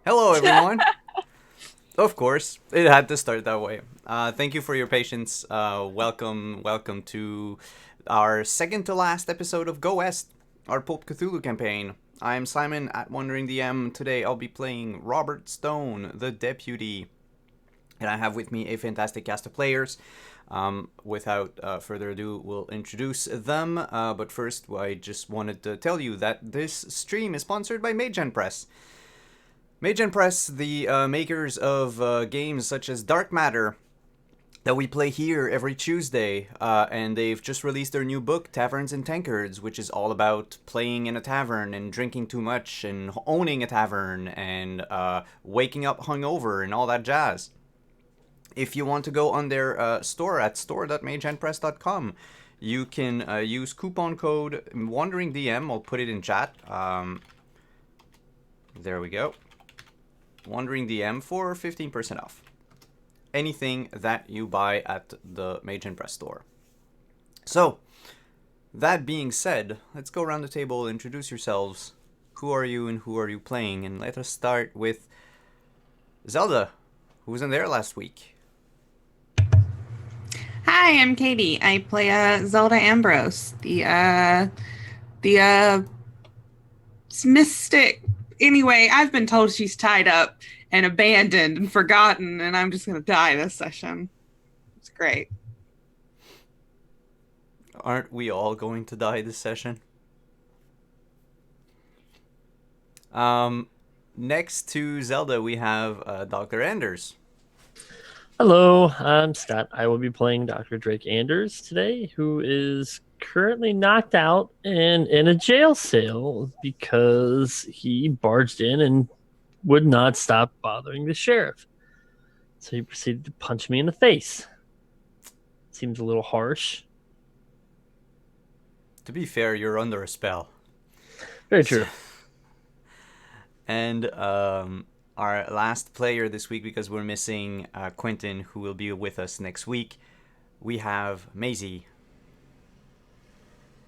Hello, everyone. Of course, it had to start that way. Thank you for your patience. Welcome to our second to last episode of Go West, our Pulp Cthulhu campaign. I'm Simon at Wandering DM. Today I'll be playing Robert Stone, the Deputy, and I have with me a fantastic cast of players. Without further ado, we'll introduce them. But first, I just wanted to tell you that this stream is sponsored by Magen Press. Magen Press, the makers of games such as Dark Matter, that we play here every Tuesday, and they've just released their new book, Taverns and Tankards, which is all about playing in a tavern and drinking too much and owning a tavern and waking up hungover and all that jazz. If you want to go on their store at store.magenpress.com, you can use coupon code WanderingDM. I'll put it in chat. There we go. Wandering DM for 15% off anything that you buy at the Magen Press store. So, that being said, let's go around the table, introduce yourselves. who are you and who are you playing? And let us start with Zelda, who wasn't there last week. Hi, I'm Katie. I play Zelda Ambrose, the mystic. Anyway, I've been told she's tied up and abandoned and forgotten, and I'm just gonna die this session. It's great. Aren't we all going to die this session? Um, Next to Zelda, we have Dr. Anders. Hello, I'm Scott. I will be playing Dr. Drake Anders today, who is currently knocked out and in a jail cell because he barged in and would not stop bothering the sheriff. So he proceeded to punch me in the face. Seems a little harsh. To be fair, you're under a spell. Very true. And our last player this week, because we're missing Quentin, who will be with us next week, we have Maisie.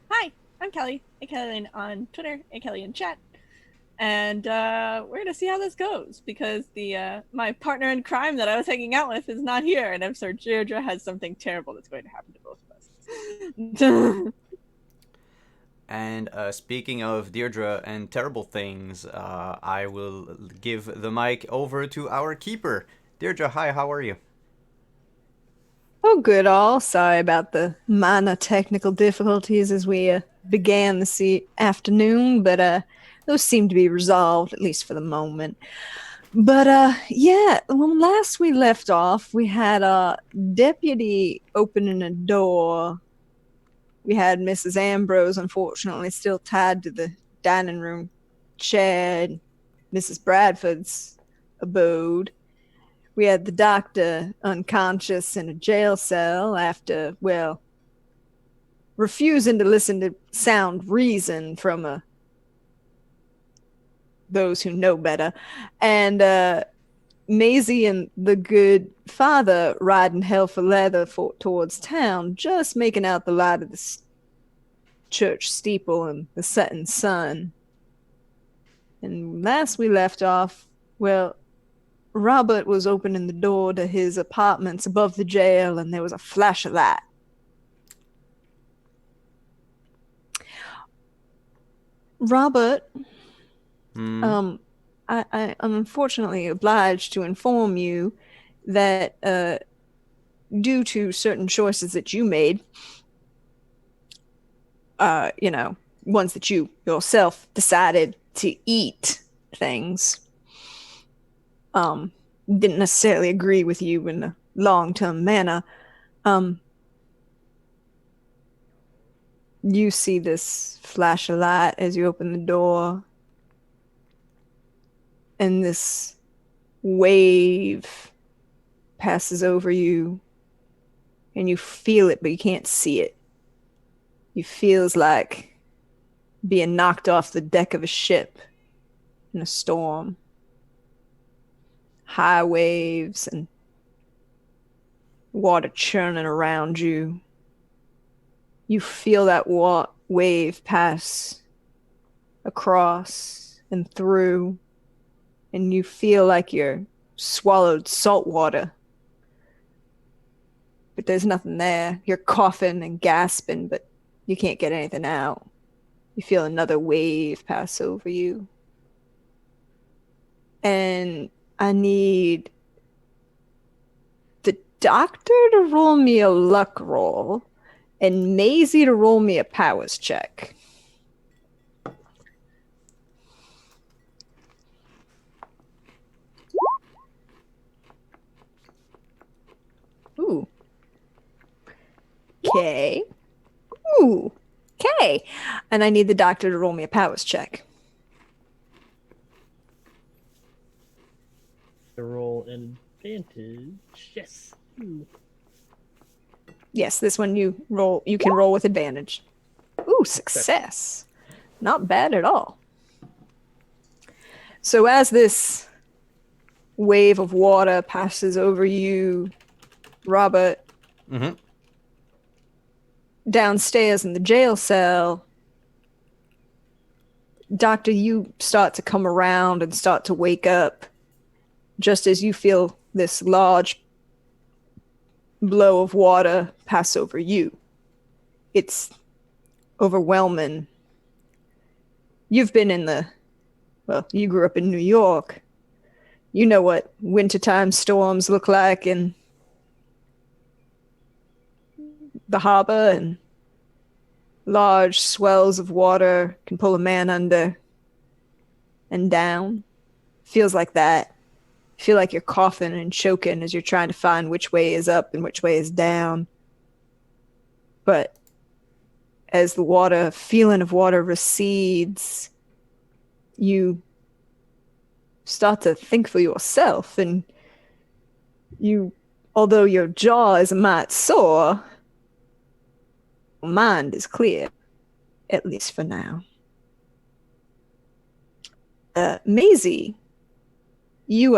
Hi, I'm Kelly. Kelly on Twitter, Kelly in chat. And we're gonna see how this goes because the my partner in crime that I was hanging out with is not here, and I'm sure Deirdre has something terrible that's going to happen to both of us. And speaking of Deirdre and terrible things, I will give the mic over to our keeper. Deirdre, hi, how are you? Oh, good all. Sorry about the minor technical difficulties as we began this afternoon, but those seem to be resolved, at least for the moment. But yeah, when last we left off, we had a deputy opening a door. We had Mrs. Ambrose, unfortunately, still tied to the dining room chair in Mrs. Bradford's abode. We had the doctor unconscious in a jail cell after, well, refusing to listen to sound reason from those who know better. And Maisie and the good father riding hell for leather towards town, just making out the light of the church steeple and the setting sun. And last we left off, well, Robert was opening the door to his apartments above the jail, and there was a flash of light. Robert, I'm unfortunately obliged to inform you that due to certain choices that you made, ones that you yourself decided to eat things, didn't necessarily agree with you in a long-term manner. You see this flash of light as you open the door, and this wave passes over you, and you feel it, but you can't see it. It feels like being knocked off the deck of a ship in a storm. High waves and water churning around you. You feel that wave pass across and through, and you feel like you're swallowed salt water. But there's nothing there. You're coughing and gasping, but you can't get anything out. You feel another wave pass over you. And I need the doctor to roll me a luck roll and Maisie to roll me a powers check. Ooh. Okay. Ooh. Okay. And I need the doctor to roll me a powers check. To roll an advantage. Yes. Ooh. Yes, this one you can roll with advantage. Ooh, success. Not bad at all. So as this wave of water passes over you, Robert, downstairs in the jail cell, Doctor, you start to come around and start to wake up just as you feel this large blow of water pass over you. It's overwhelming. You've been you grew up in New York. You know what wintertime storms look like in the harbor, and large swells of water can pull a man under and down. Feels like that. Feel like you're coughing and choking as you're trying to find which way is up and which way is down. But as the feeling of water recedes, you start to think for yourself, and although your jaw is a mite sore, your mind is clear, at least for now. Maisie, you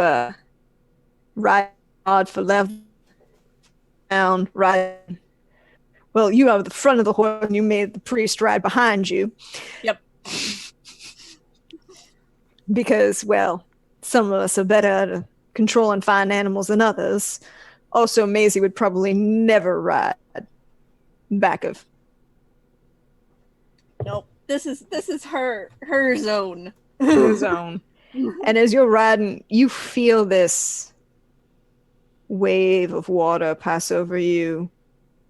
ride hard for left down, right. Well, you are the front of the horse, and you made the priest ride behind you. Yep. Because, well, some of us are better at controlling fine animals than others. Also, Maisie would probably never ride back of. Nope. This is her zone. Her zone. And as you're riding, you feel this wave of water pass over you.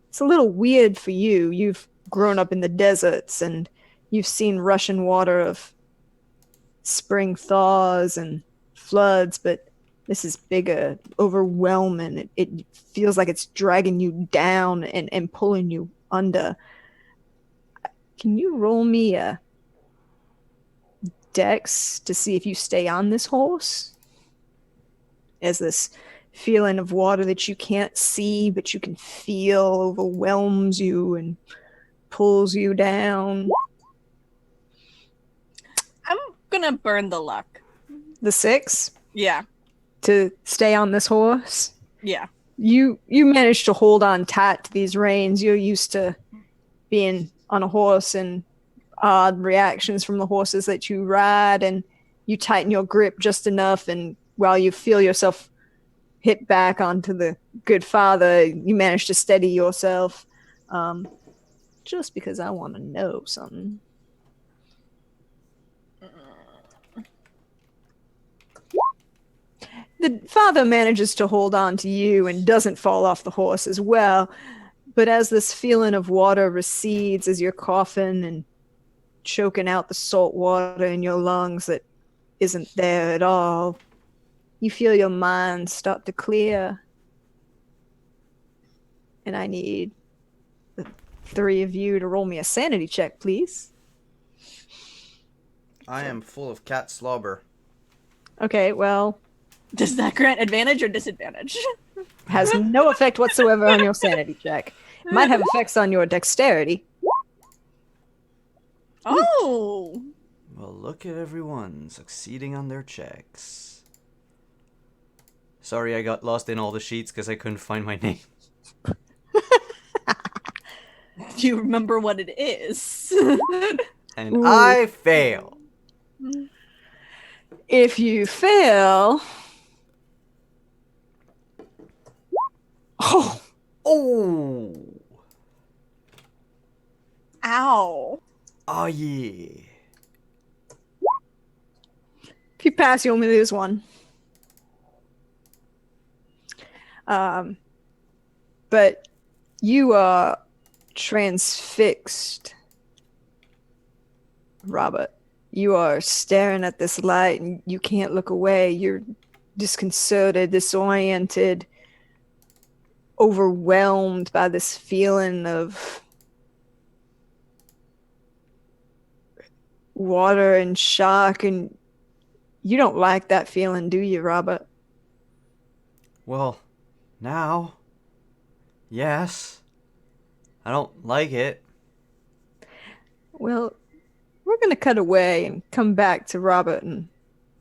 It's a little weird for you. You've grown up in the deserts, and you've seen rushing water of spring thaws and floods, but this is bigger, overwhelming. It feels like it's dragging you down and pulling you under. Can you roll me a dex to see if you stay on this horse? As this feeling of water that you can't see but you can feel overwhelms you and pulls you down. I'm gonna burn the luck. The 6? Yeah. To stay on this horse? Yeah. You managed to hold on tight to these reins. You're used to being on a horse and odd reactions from the horses that you ride, and you tighten your grip just enough, and while you feel yourself hit back onto the good father, you manage to steady yourself. Just because I want to know something. The father manages to hold on to you and doesn't fall off the horse as well. But as this feeling of water recedes, as you're coughing and choking out the salt water in your lungs that isn't there at all, you feel your mind start to clear. And I need the 3 of you to roll me a sanity check, please. I am full of cat slobber. Okay, well, Does that grant advantage or disadvantage? has no effect whatsoever on your sanity check. It might have effects on your dexterity. Oh. Well, look at everyone succeeding on their checks. Sorry, I got lost in all the sheets because I couldn't find my name. Do you remember what it is? And Ooh. I fail. If you fail... Oh! Oh! Ow. Oh, yeah. If you pass, you only lose 1. But you are transfixed, Robert. You are staring at this light and you can't look away. You're disconcerted, disoriented, overwhelmed by this feeling of water and shock, and you don't like that feeling, do you, Robert? Well, now, yes. I don't like it. Well, we're going to cut away and come back to Robert in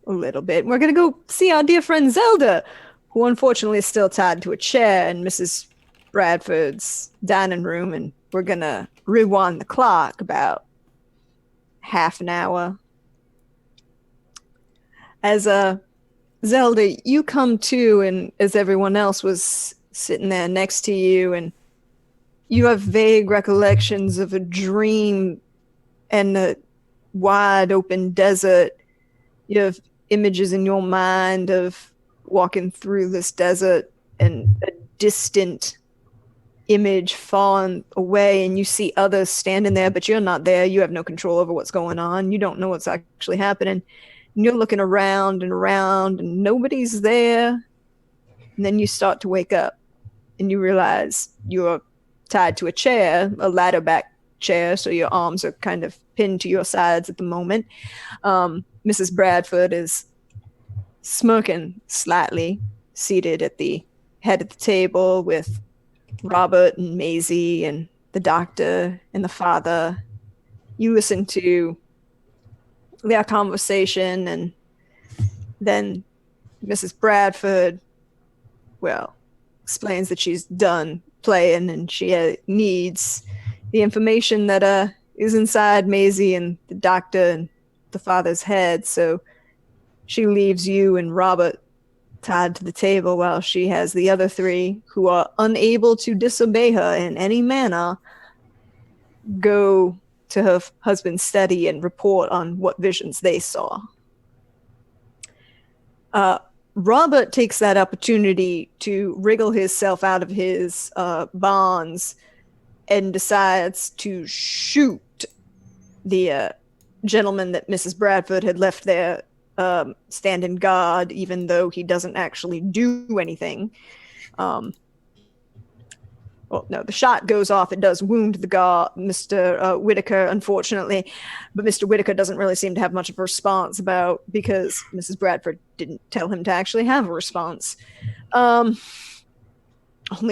a little bit. We're going to go see our dear friend Zelda, who unfortunately is still tied to a chair in Mrs. Bradford's dining room, and we're going to rewind the clock about half an hour As Zelda, you come to, and as everyone else was sitting there next to you, and you have vague recollections of a dream and a wide open desert. You have images in your mind of walking through this desert and a distant image falling away, and you see others standing there, but you're not there. You have no control over what's going on. You don't know what's actually happening. And you're looking around and nobody's there. And then you start to wake up and you realize you're tied to a chair, a ladder back chair, so your arms are kind of pinned to your sides at the moment. Mrs. Bradford is smirking slightly, seated at the head of the table with Robert and Maisie and the doctor and the father. You listen to their conversation, and then Mrs. Bradford, well, explains that she's done playing and she needs the information that is inside Maisie and the doctor and the father's head, so she leaves you and Robert tied to the table while she has the other three, who are unable to disobey her in any manner, go to her husband's study and report on what visions they saw. Robert takes that opportunity to wriggle himself out of his bonds and decides to shoot the gentleman that Mrs. Bradford had left there standing guard, even though he doesn't actually do anything. Well, no, the shot goes off. It does wound the guard, Mr. Whitaker, unfortunately, but Mr. Whitaker doesn't really seem to have much of a response because Mrs. Bradford didn't tell him to actually have a response. Only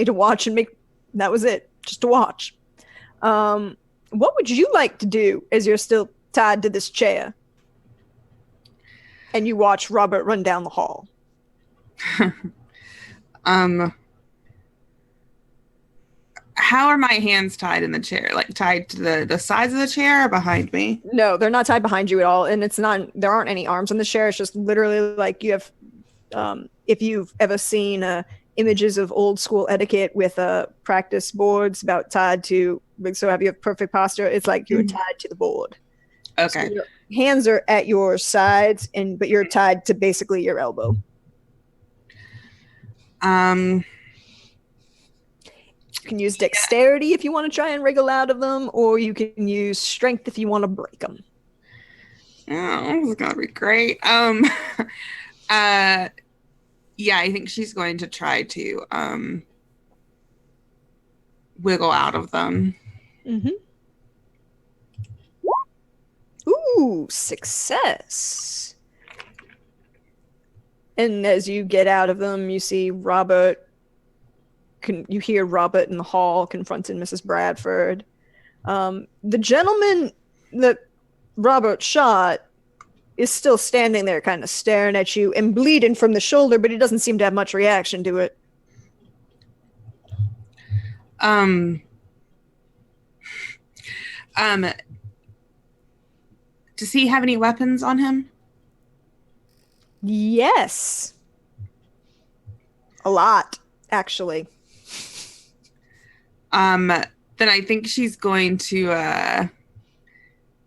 to watch and make. That was it, just to watch. What would you like to do as you're still tied to this chair? And you watch Robert run down the hall. How are my hands tied in the chair? Like tied to the sides of the chair or behind me? No, they're not tied behind you at all, and there aren't any arms on the chair. It's just literally like you have, if you've ever seen images of old school etiquette with practice boards about tied to, so have you have perfect posture? It's like you're tied to the board. Okay. So your hands are at your sides, but you're tied to basically your elbow. You can use dexterity if you want to try and wriggle out of them, or you can use strength if you want to break them. Oh, this is gonna be great. Yeah, I think she's going to try to wiggle out of them. Mm-hmm. Ooh, success. And as you get out of them, you see Robert. You hear Robert in the hall confronting Mrs. Bradford. The gentleman that Robert shot is still standing there kind of staring at you and bleeding from the shoulder, but he doesn't seem to have much reaction to it. Does he have any weapons on him? Yes. A lot, actually. Then I think she's going to,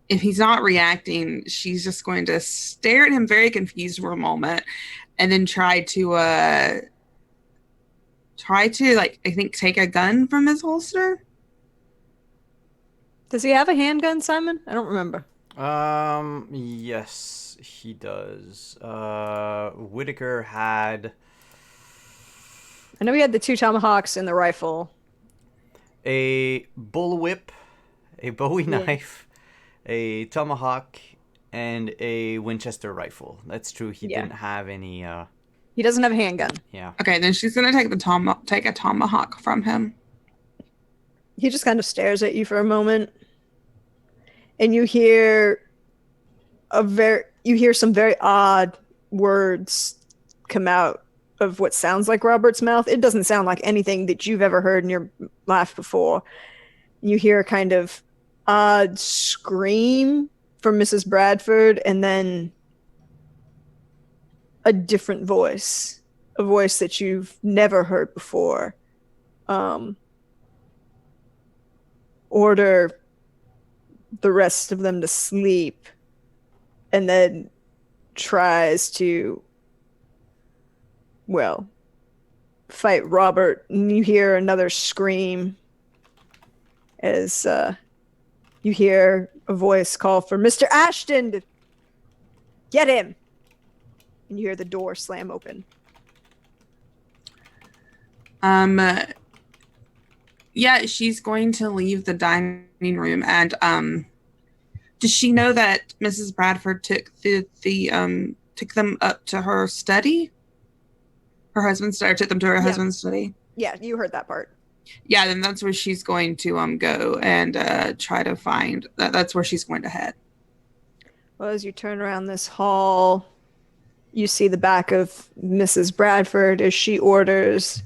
if he's not reacting, she's just going to stare at him very confused for a moment and then try to like, I think take a gun from his holster. Does he have a handgun, Simon? I don't remember. Yes, he does. Whitaker had... I know he had the 2 tomahawks and the rifle. A bullwhip, a Bowie knife, a tomahawk, and a Winchester rifle. That's true. He didn't have any. He doesn't have a handgun. Yeah. Okay, then she's gonna take a tomahawk from him. He just kind of stares at you for a moment, and you hear some very odd words come out of what sounds like Robert's mouth. It doesn't sound like anything that you've ever heard in your life before. You hear a kind of odd scream from Mrs. Bradford, and then a different voice, a voice that you've never heard before, order the rest of them to sleep, and then tries to, well, fight Robert. And you hear another scream as you hear a voice call for Mr. Ashton to get him. And you hear the door slam open. Yeah, she's going to leave the dining room, and does she know that Mrs. Bradford took took them up to her study? Her husband's study, or took them to her husband's study? Yeah, you heard that part. Yeah, then that's where she's going to go and try to find that's where she's going to head. Well, as you turn around this hall, you see the back of Mrs. Bradford as she orders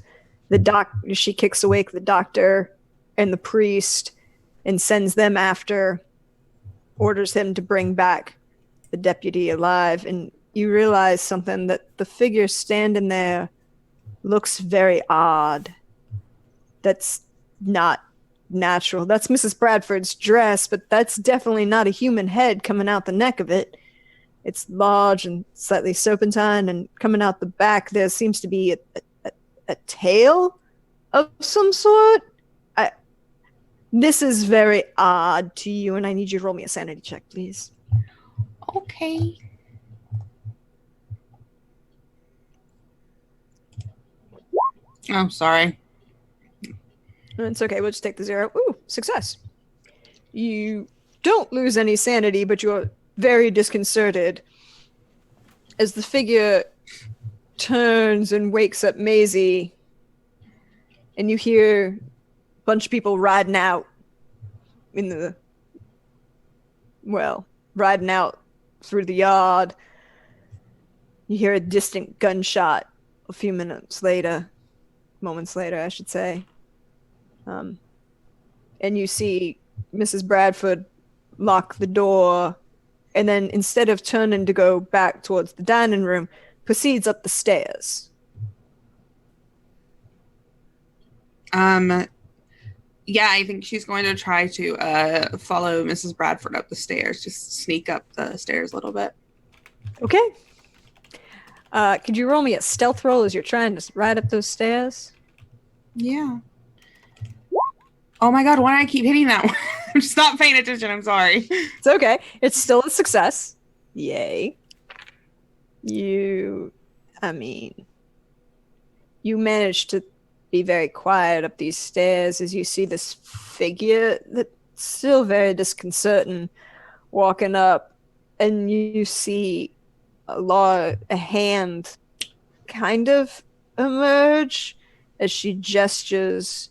she kicks awake the doctor and the priest and sends them after, orders him to bring back the deputy alive. And you realize something, that the figure standing there looks very odd. That's not natural. That's Mrs. Bradford's dress, but that's definitely not a human head coming out the neck of it. It's large and slightly serpentine, and coming out the back there seems to be a tail of some sort. This is very odd to you, and I need you to roll me a sanity check, please. Okay. Oh, sorry. It's okay, we'll just take the 0. Ooh, success. You don't lose any sanity, but you're very disconcerted as the figure turns and wakes up Maisie, and you hear a bunch of people riding out riding out through the yard. You hear a distant gunshot a few moments later, I should say. And you see Mrs. Bradford lock the door, and then instead of turning to go back towards the dining room, proceeds up the stairs. Yeah, I think she's going to try to follow Mrs. Bradford up the stairs, just sneak up the stairs a little bit. Okay. Could you roll me a stealth roll as you're trying to ride up those stairs? Yeah. Oh my god, why do I keep hitting that one? I'm just not paying attention, I'm sorry. It's okay. It's still a success. Yay. You managed to be very quiet up these stairs as you see this figure that's still very disconcerting walking up, and you see a hand kind of emerge as she gestures,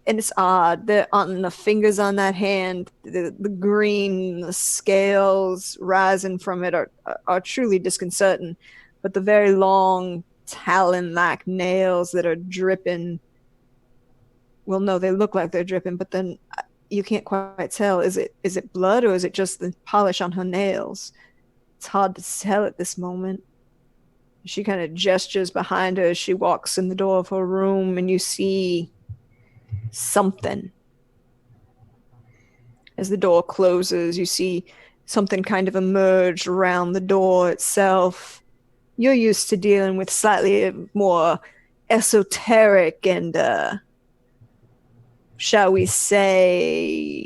and it's odd. On the fingers on that hand, the green, the scales rising from it are truly disconcerting, but the very long talon-like nails that are dripping, well, no, they look like they're dripping, but then you can't quite tell. Is it blood, or is it just the polish on her nails? It's hard to tell at this moment. She kind of gestures behind her as she walks in the door of her room, and you see something. As the door closes, you see something kind of emerge around the door itself. You're used to dealing with slightly more esoteric and, shall we say,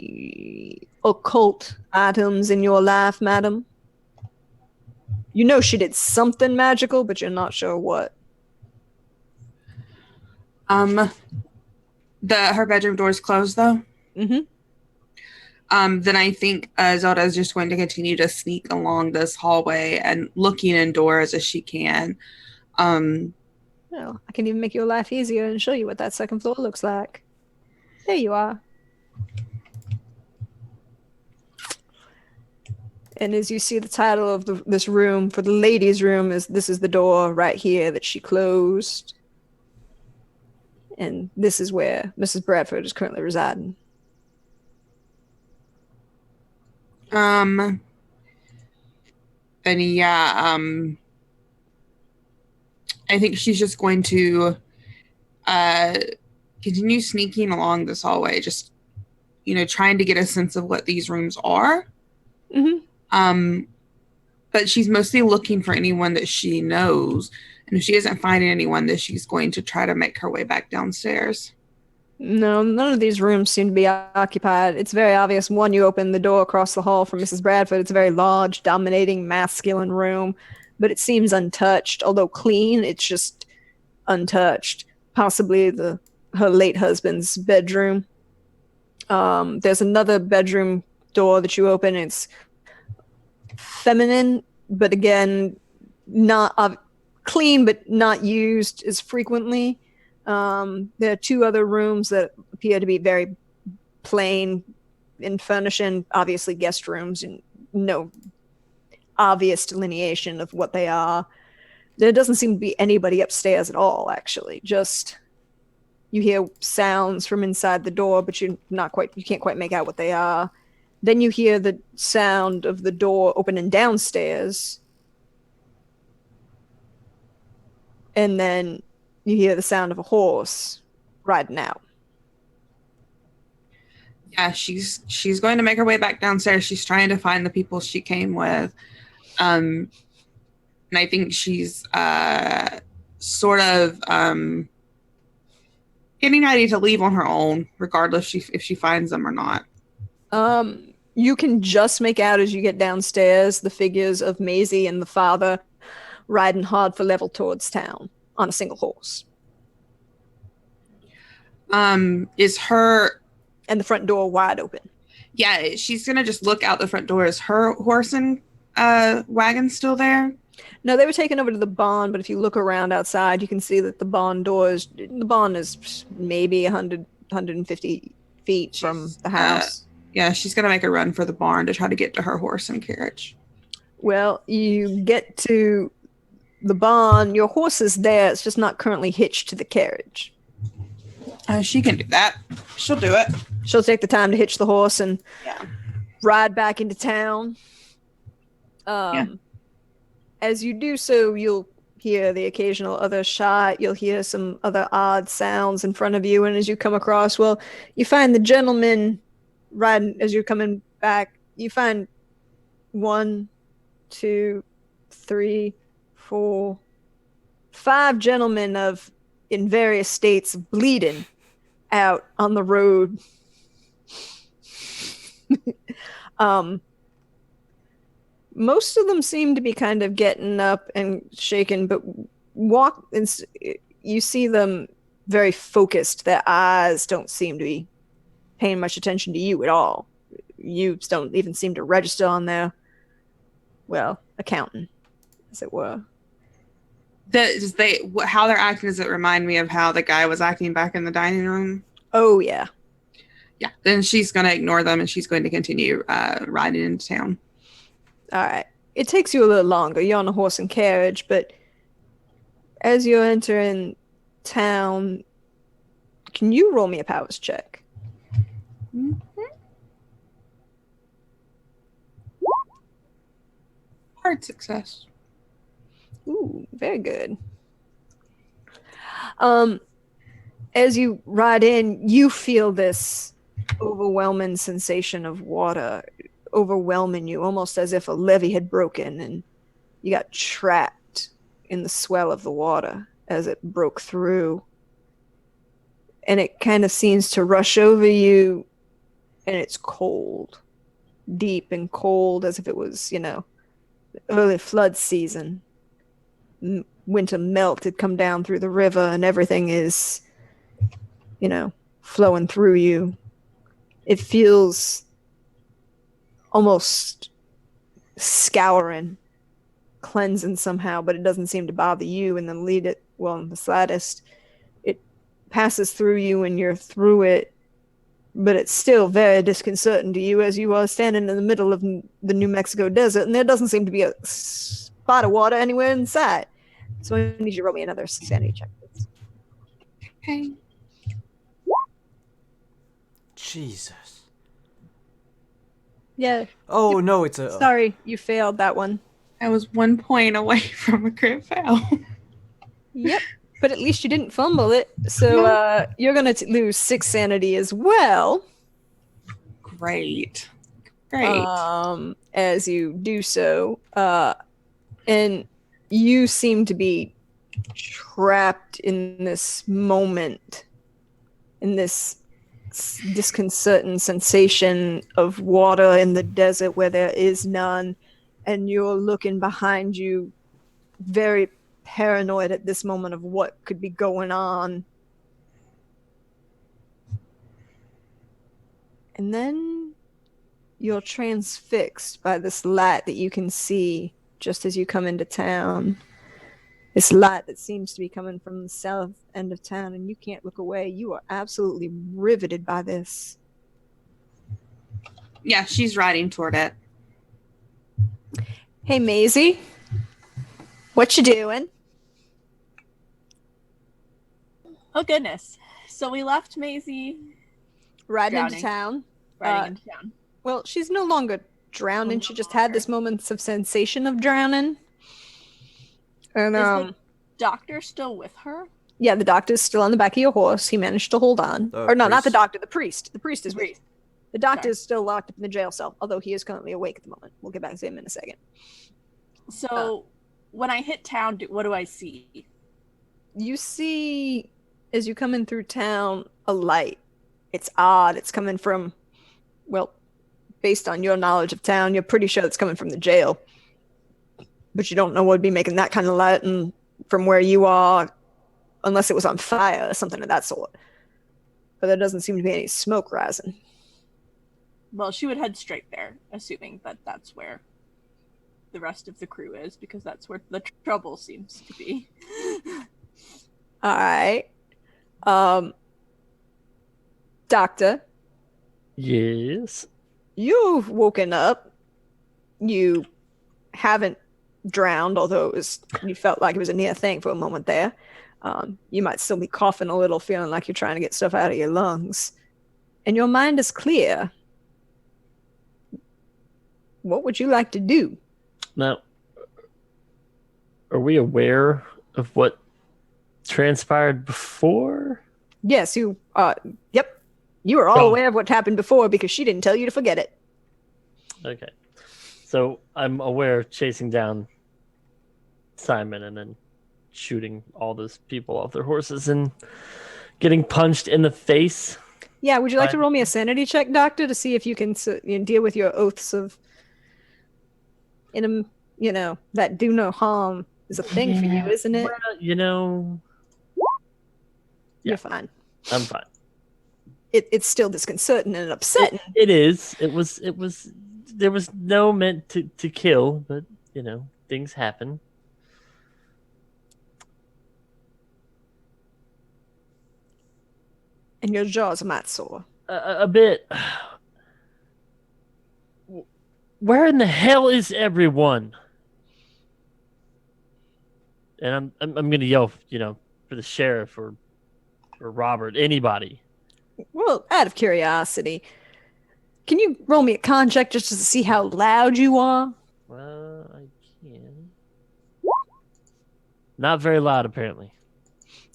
occult items in your life, madam. You know she did something magical, but you're not sure what. Her bedroom door's closed, though? Mm-hmm. Then I think Zelda is just going to continue to sneak along this hallway and looking indoors as she can. Well, I can even make your life easier and show you what that second floor looks like. There you are. And as you see, the title of this room for the ladies' room this is the door right here that she closed. And this is where Mrs. Bradford is currently residing. And yeah, I think she's just going to uh, continue sneaking along this hallway, just trying to get a sense of what these rooms are. Mhm. But she's mostly looking for anyone that she knows, and if she isn't finding anyone, then she's going to try to make her way back downstairs. No, none of these rooms seem to be occupied. It's very obvious. One, you open the door across the hall from Mrs. Bradford. It's a very large, dominating, masculine room, but it seems untouched. Although clean, it's just untouched. Possibly her late husband's bedroom. There's another bedroom door that you open. It's feminine, but again, not clean, but not used as frequently. There are two other rooms that appear to be very plain in furnishing, obviously guest rooms, and no obvious delineation of what they are. There doesn't seem to be anybody upstairs at all, actually. Just you hear sounds from inside the door, but you can't quite make out what they are. Then you hear the sound of the door opening downstairs. And then you hear the sound of a horse riding out. Yeah, she's going to make her way back downstairs. She's trying to find the people she came with. And I think she's sort of getting ready to leave on her own, regardless if she finds them or not. You can just make out as you get downstairs the figures of Maisie and the father riding hard for level towards town on a single horse. Is her... And the front door wide open. Yeah, she's going to just look out the front door. Is her horse and wagon still there? No, they were taken over to the barn, but if you look around outside, you can see that the barn is maybe 100, 150 feet from the house. Yeah, she's going to make a run for the barn to try to get to her horse and carriage. Well, you get to the barn. Your horse is there. It's just not currently hitched to the carriage. She can do that. She'll do it. She'll take the time to hitch the horse and ride back into town. As you do so, you'll hear the occasional other shot. You'll hear some other odd sounds in front of you. And as you come across, well, you find the gentleman riding as you're coming back. You find 1, 2, 3, 4, 5 gentlemen in various states of bleeding out on the road. Most of them seem to be kind of getting up and shaking, but you see them very focused. Their eyes don't seem to be paying much attention to you at all. You don't even seem to register on their, accountant, as it were. How they're acting, does it remind me of how the guy was acting back in the dining room? Oh, yeah. Yeah, then she's going to ignore them and she's going to continue riding into town. All right. It takes you a little longer. You're on a horse and carriage, but as you're entering town, can you roll me a powers check? Mm-hmm. Hard success. Ooh, very good. As you ride in, you feel this overwhelming sensation of water overwhelming you, almost as if a levee had broken and you got trapped in the swell of the water as it broke through. And it kind of seems to rush over you, and it's cold, deep and cold, as if it was, early flood season. Winter melt had come down through the river, and everything is, flowing through you. It feels almost scouring, cleansing somehow, but it doesn't seem to bother you in the slightest. It passes through you and you're through it, but it's still very disconcerting to you as you are standing in the middle of the New Mexico desert, and there doesn't seem to be a spot of water anywhere in sight. So I need you to roll me another sanity check, please. Okay. Jesus. Yeah. Oh, no, it's a... Sorry, you failed that one. I was 1 point away from a crit fail. Yep. But at least you didn't fumble it. So you're going to lose 6 sanity as well. Great. Great. As you do so. And you seem to be trapped in this moment, in this disconcerting sensation of water in the desert where there is none, and you're looking behind you very paranoid at this moment of what could be going on. And then you're transfixed by this light that you can see just as you come into town. This light that seems to be coming from the south end of town, and you can't look away. You are absolutely riveted by this. Yeah, she's riding toward it. Hey, Maisie. What you doing? Oh goodness! So we left Maisie Riding Drowning. into town. riding into town. Well, she's no longer drowning. She just had this moments of sensation of drowning. And Is the doctor still with her? yeah, the doctor's still on the back of your horse. He managed to hold on. The Or no, not the priest. doctor. The priest. The priest is The with. priest. The doctor is still locked up in the jail cell, although he is currently awake at the moment. We'll get back to him in a second. So when I hit town, what do I see? You see, as you come in through town, a light. It's odd. It's coming from, well, based on your knowledge of town, you're pretty sure it's coming from the jail. But you don't know what would be making that kind of light and from where you are, unless it was on fire or something of that sort. But there doesn't seem to be any smoke rising. Well, she would head straight there, assuming that that's where the rest of the crew is, because that's where the trouble seems to be. All right. Doctor, Yes. you've woken up. You haven't drowned, although you felt like it was a near thing for a moment there. You might still be coughing a little, feeling like you're trying to get stuff out of your lungs. And your mind is clear. What would you like to do? Now, are we aware of what transpired before? Yes, yep. You are all Oh. aware of what happened before because she didn't tell you to forget it. Okay. So I'm aware of chasing down Simon and then shooting all those people off their horses and getting punched in the face. Yeah, would you like to Fine. roll me a sanity check, Doctor, to see if you can deal with your oaths of, that do no harm is a thing for you, Yeah. isn't it? Well, You're yeah. fine. I'm fine. It's still disconcerting and upsetting. It is. It was. There was no meant to kill, but things happen. And your jaws might sore. A bit. Where in the hell is everyone? And I'm gonna yell, for the sheriff or Robert, anybody. Well, out of curiosity, can you roll me a con check just to see how loud you are? Well, I can. Not very loud, apparently.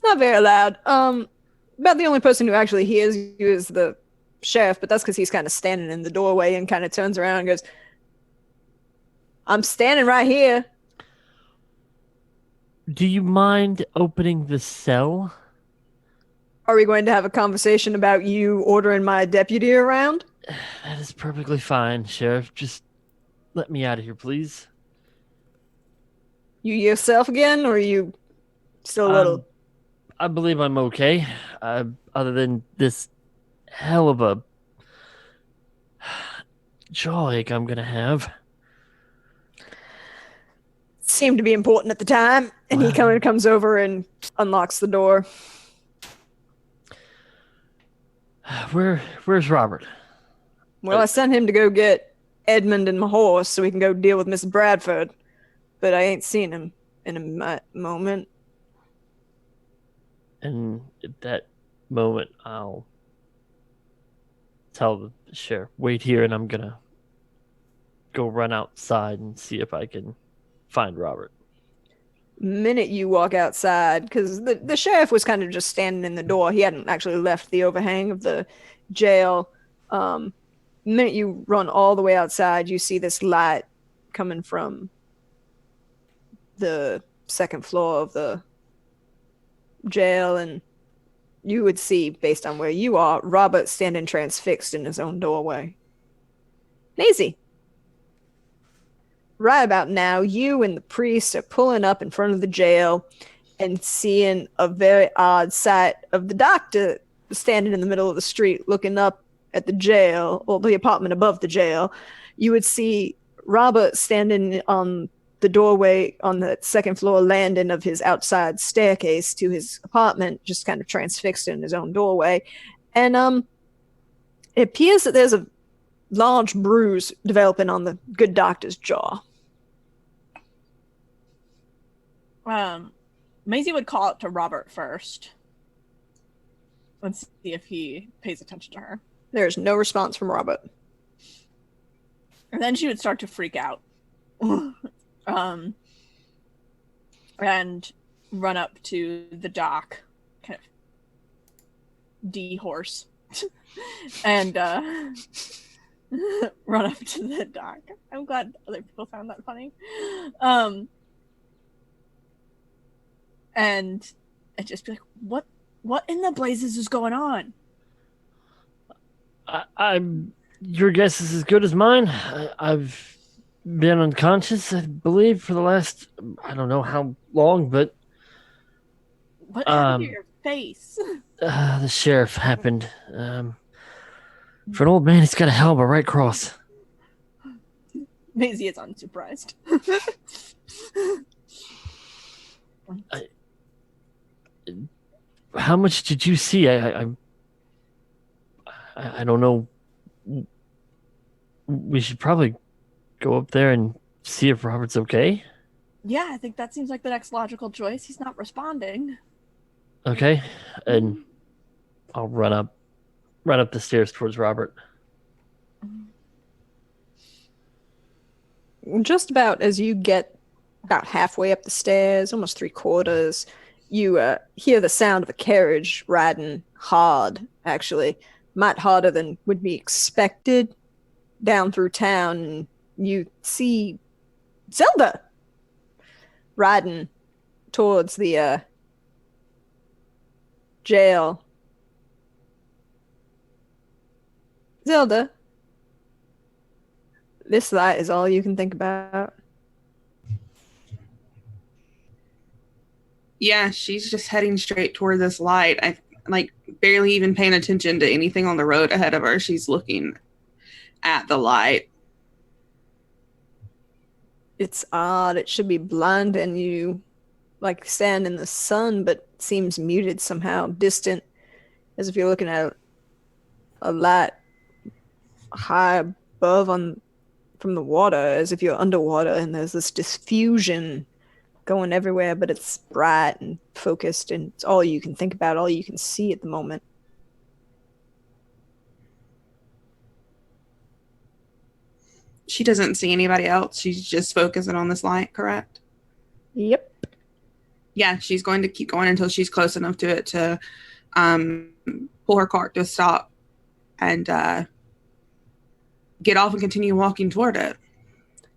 Not very loud. About the only person who actually hears you is the sheriff, but that's because he's kind of standing in the doorway and kind of turns around and goes, "I'm standing right here." Do you mind opening the cell? Are we going to have a conversation about you ordering my deputy around? That is perfectly fine, Sheriff. Just let me out of here, please. You yourself again, or are you still a little? I believe I'm okay. Other than this hell of a jaw ache I'm gonna have. Seemed to be important at the time, and he Wow. comes over and unlocks the door. Where's Robert? Well, I sent him to go get Edmund and my horse so we can go deal with Miss Bradford, but I ain't seen him in a moment. And at that moment, I'll tell the sheriff, wait here, and I'm gonna go run outside and see if I can find Robert. Minute you walk outside, because the sheriff was kind of just standing in the door. He hadn't actually left the overhang of the jail. Minute you run all the way outside, you see this light coming from the second floor of the jail, and you would see, based on where you are, Robert standing transfixed in his own doorway. Maisie. Right about now, you and the priest are pulling up in front of the jail and seeing a very odd sight of the doctor standing in the middle of the street looking up at the jail, or the apartment above the jail. You would see Robert standing on the doorway on the second floor landing of his outside staircase to his apartment, just kind of transfixed in his own doorway. And it appears that there's a large bruise developing on the good doctor's jaw. Maisie would call out to Robert first. Let's see if he pays attention to her. There's no response from Robert. And then she would start to freak out. And run up to the dock, kind of de-horse, and run up to the dock. I'm glad other people found that funny. And I'd just be like, what in the blazes is going on? I'm. Your guess is as good as mine. I've been unconscious, I believe, for the last, I don't know how long, but What happened to your face? the sheriff happened. For an old man, he's got a hell of a right cross. Maisie is unsurprised. How much did you see? I don't know. We should probably go up there and see if Robert's okay. Yeah, I think that seems like the next logical choice. He's not responding. Okay, and I'll run up the stairs towards Robert. Just about as you get about halfway up the stairs, almost 3/4, you hear the sound of a carriage riding hard, actually. Might harder than would be expected down through town. And you see Zelda riding towards the jail. Zelda, this light is all you can think about. Yeah, she's just heading straight toward this light. I barely even paying attention to anything on the road ahead of her. She's looking at the light. It's odd. It should be blinding you, like stand in the sun, but seems muted somehow, distant, as if you're looking at a light high above from the water, as if you're underwater, and there's this diffusion going everywhere, but it's bright and focused, and it's all you can think about, all you can see at the moment. She doesn't see anybody else. She's just focusing on this light, correct? Yep. Yeah, she's going to keep going until she's close enough to it to pull her cart to a stop and get off and continue walking toward it.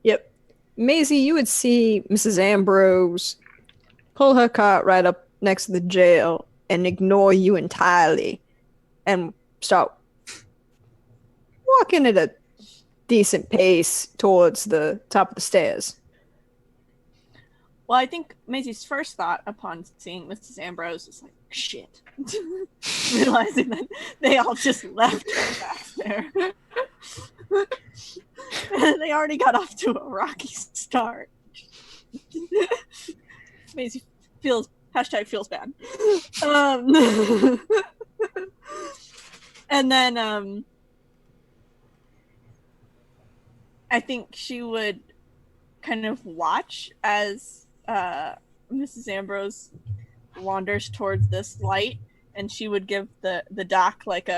Yep. Maisie, you would see Mrs. Ambrose pull her cart right up next to the jail and ignore you entirely and start walking at a decent pace towards the top of the stairs. Well, I think Maisie's first thought upon seeing Mrs. Ambrose is like, shit. Realizing that they all just left her back there. They already got off to a rocky start. Maisie feels bad. And then I think she would kind of watch as Mrs. Ambrose wanders towards this light, and she would give the doc like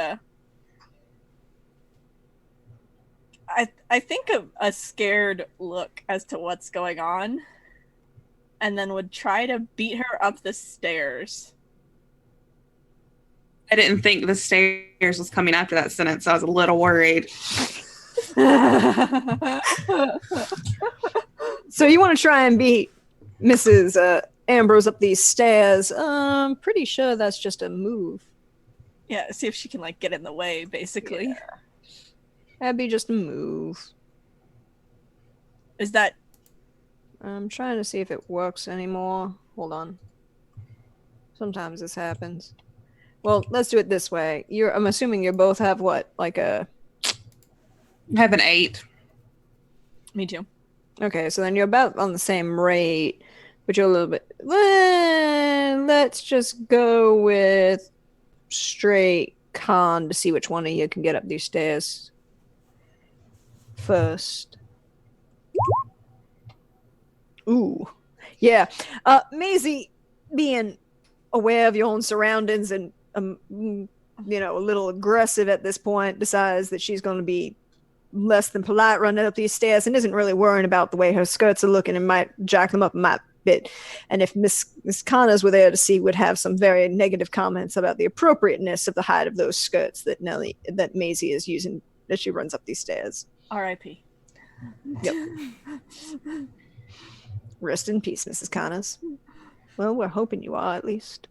I think a scared look as to what's going on, and then would try to beat her up the stairs. I didn't think the stairs was coming after that sentence, so I was a little worried. So you want to try and beat Mrs. Ambrose up these stairs? I'm pretty sure that's just a move. Yeah, see if she can like get in the way, basically. That'd be just a move. Is that I'm trying to see if it works anymore. Hold on. Sometimes this happens. Well, let's do it this way. I'm assuming you both have what, like a... I have an 8. me too? Okay, so then you're about on the same rate, but you're a little bit... Let's just go with straight con to see which one of you can get up these stairs first. Ooh. Yeah. Maisie, being aware of your own surroundings and, a little aggressive at this point, decides that she's going to be less than polite running up these stairs and isn't really worrying about the way her skirts are looking and might jack them up a bit. And if Miss Connors were there to see, would have some very negative comments about the appropriateness of the height of those skirts that Maisie is using as she runs up these stairs. R.I.P. Yep. Rest in peace, Mrs. Connors. Well, we're hoping you are, at least.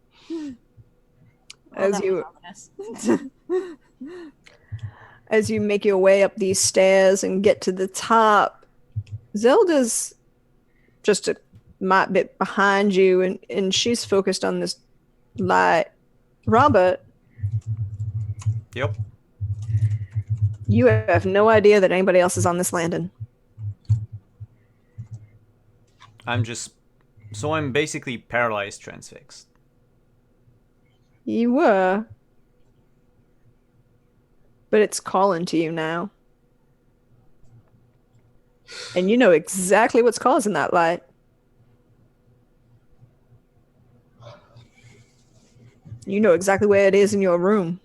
As you make your way up these stairs and get to the top, Zelda's just a might bit behind you, and she's focused on this light. Robert. Yep. You have no idea that anybody else is on this landing. So I'm basically paralyzed, transfixed. You were. But it's calling to you now. And you know exactly what's causing that light. You know exactly where it is in your room.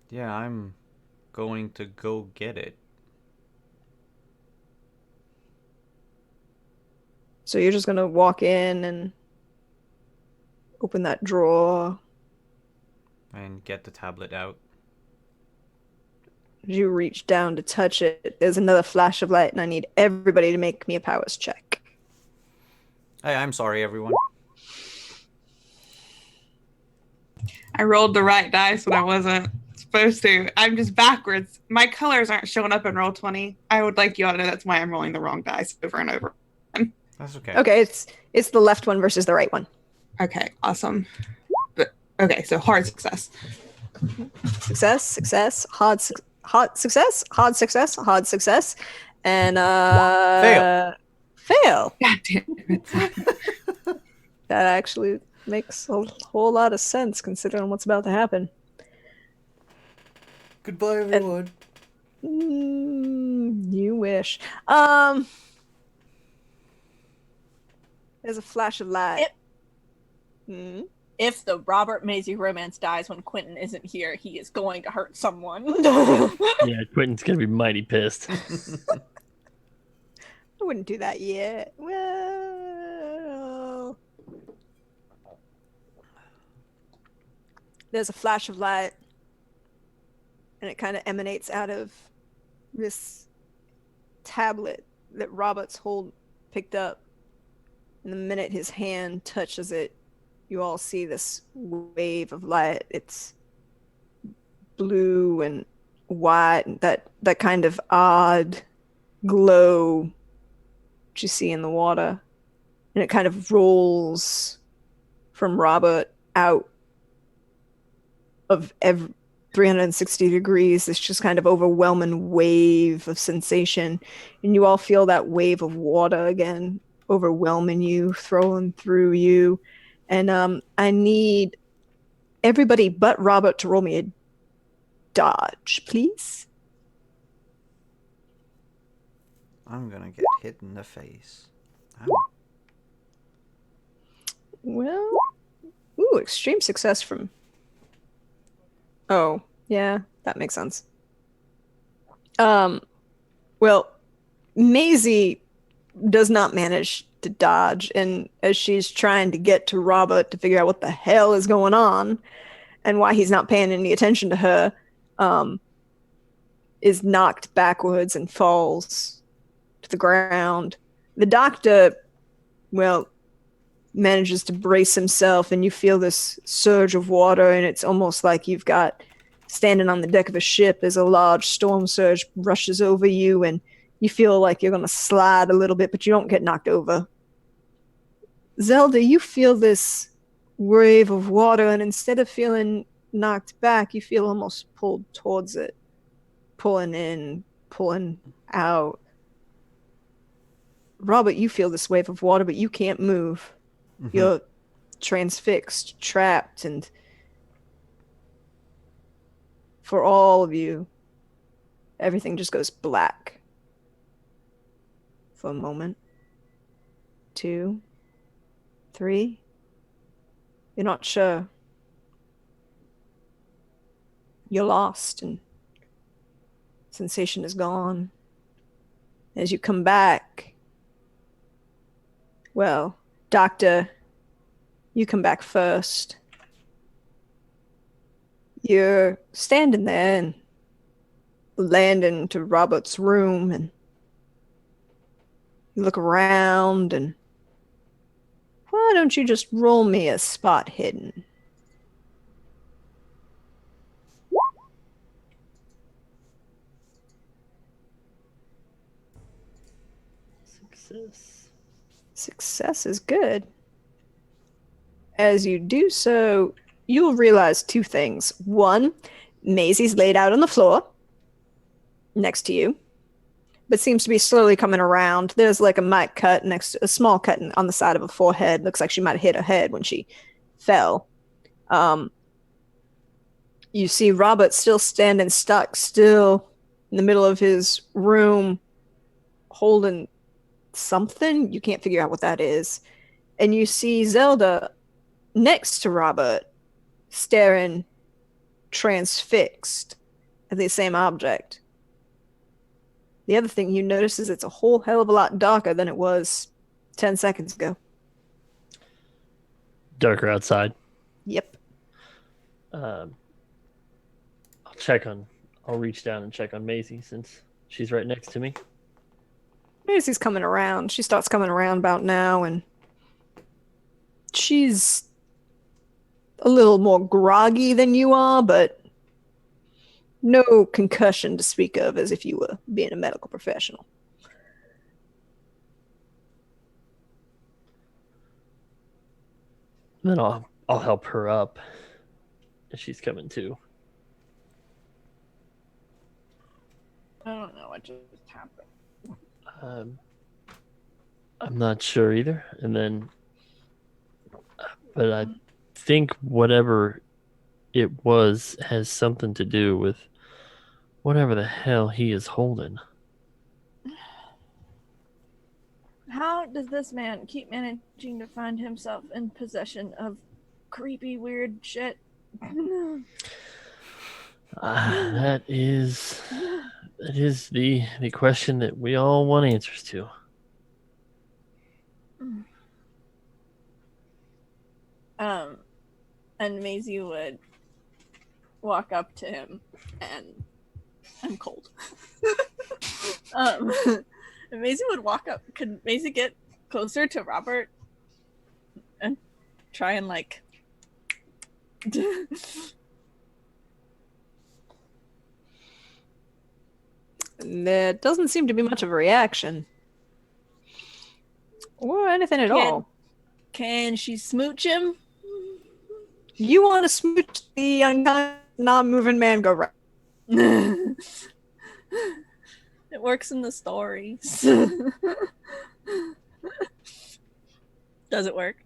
Yeah, I'm going to go get it. So you're just going to walk in and open that drawer. And get the tablet out. As you reach down to touch it, there's another flash of light, and I need everybody to make me a powers check. Hey, I'm sorry, everyone. I rolled the right dice when I wasn't supposed to. I'm just backwards. My colors aren't showing up in Roll20. I would like you all to know that's why I'm rolling the wrong dice over and over. That's okay. Okay, it's the left one versus the right one. Okay, awesome. But okay, so hard success. Success, hard success, and fail. God damn it. That actually makes a whole lot of sense considering what's about to happen. Goodbye, everyone. You wish. There's a flash of light. If the Robert Maisie romance dies when Quentin isn't here, he is going to hurt someone. Yeah, Quentin's gonna be mighty pissed. I wouldn't do that yet. Well, there's a flash of light, and it kind of emanates out of this tablet that Robert's picked up. And the minute his hand touches it, you all see this wave of light. It's blue and white, and that kind of odd glow that you see in the water. And it kind of rolls from Robert out of 360 degrees, this just kind of overwhelming wave of sensation. And you all feel that wave of water again overwhelming you, throwing through you. And I need everybody but Robert to roll me a dodge, please. I'm gonna get hit in the face. Ow. Well, extreme success from... Oh, yeah, that makes sense. Well, Maisie does not manage to dodge. And as she's trying to get to Robert to figure out what the hell is going on and why he's not paying any attention to her, is knocked backwards and falls to the ground. The doctor, well, manages to brace himself, and you feel this surge of water, and it's almost like you've got standing on the deck of a ship as a large storm surge rushes over you, and you feel like you're going to slide a little bit, but you don't get knocked over. Zelda, you feel this wave of water, and instead of feeling knocked back, you feel almost pulled towards it. Pulling in, pulling out. Robert, you feel this wave of water, but you can't move. Mm-hmm. You're transfixed, trapped, and for all of you, everything just goes black. For a moment. 2, 3. You're not sure. You're lost, and sensation is gone. As you come back, well, Doctor, you come back first. You're standing there and land into Robert's room, and you look around, and why don't you just roll me a spot hidden? Success. Success is good. As you do so, you'll realize 2 things. 1, Maisie's laid out on the floor next to you, but seems to be slowly coming around. There's like a mic cut next to a small cut on the side of her forehead. Looks like she might have hit her head when she fell. You see Robert still standing stuck, still in the middle of his room, holding something. You can't figure out what that is. And you see Zelda next to Robert, staring transfixed at the same object. The other thing you notice is it's a whole hell of a lot darker than it was 10 seconds ago. Darker outside. Yep. I'll reach down and check on Maisie since she's right next to me. Maisie's coming around. She starts coming around about now, and she's a little more groggy than you are, but no concussion to speak of as if you were being a medical professional. Then I'll help her up. She's coming too. I don't know what just happened. I'm not sure either. But I think whatever it was has something to do with whatever the hell he is holding. How does this man keep managing to find himself in possession of creepy, weird shit? That is the question that we all want answers to. And Maisie would walk up to him, and I'm cold. And Maisie would walk up. Could Maisie get closer to Robert and try and like? There doesn't seem to be much of a reaction. Or anything at all. Can she smooch him? You want to smooch the non-moving man, go right. It works in the stories. Does it work?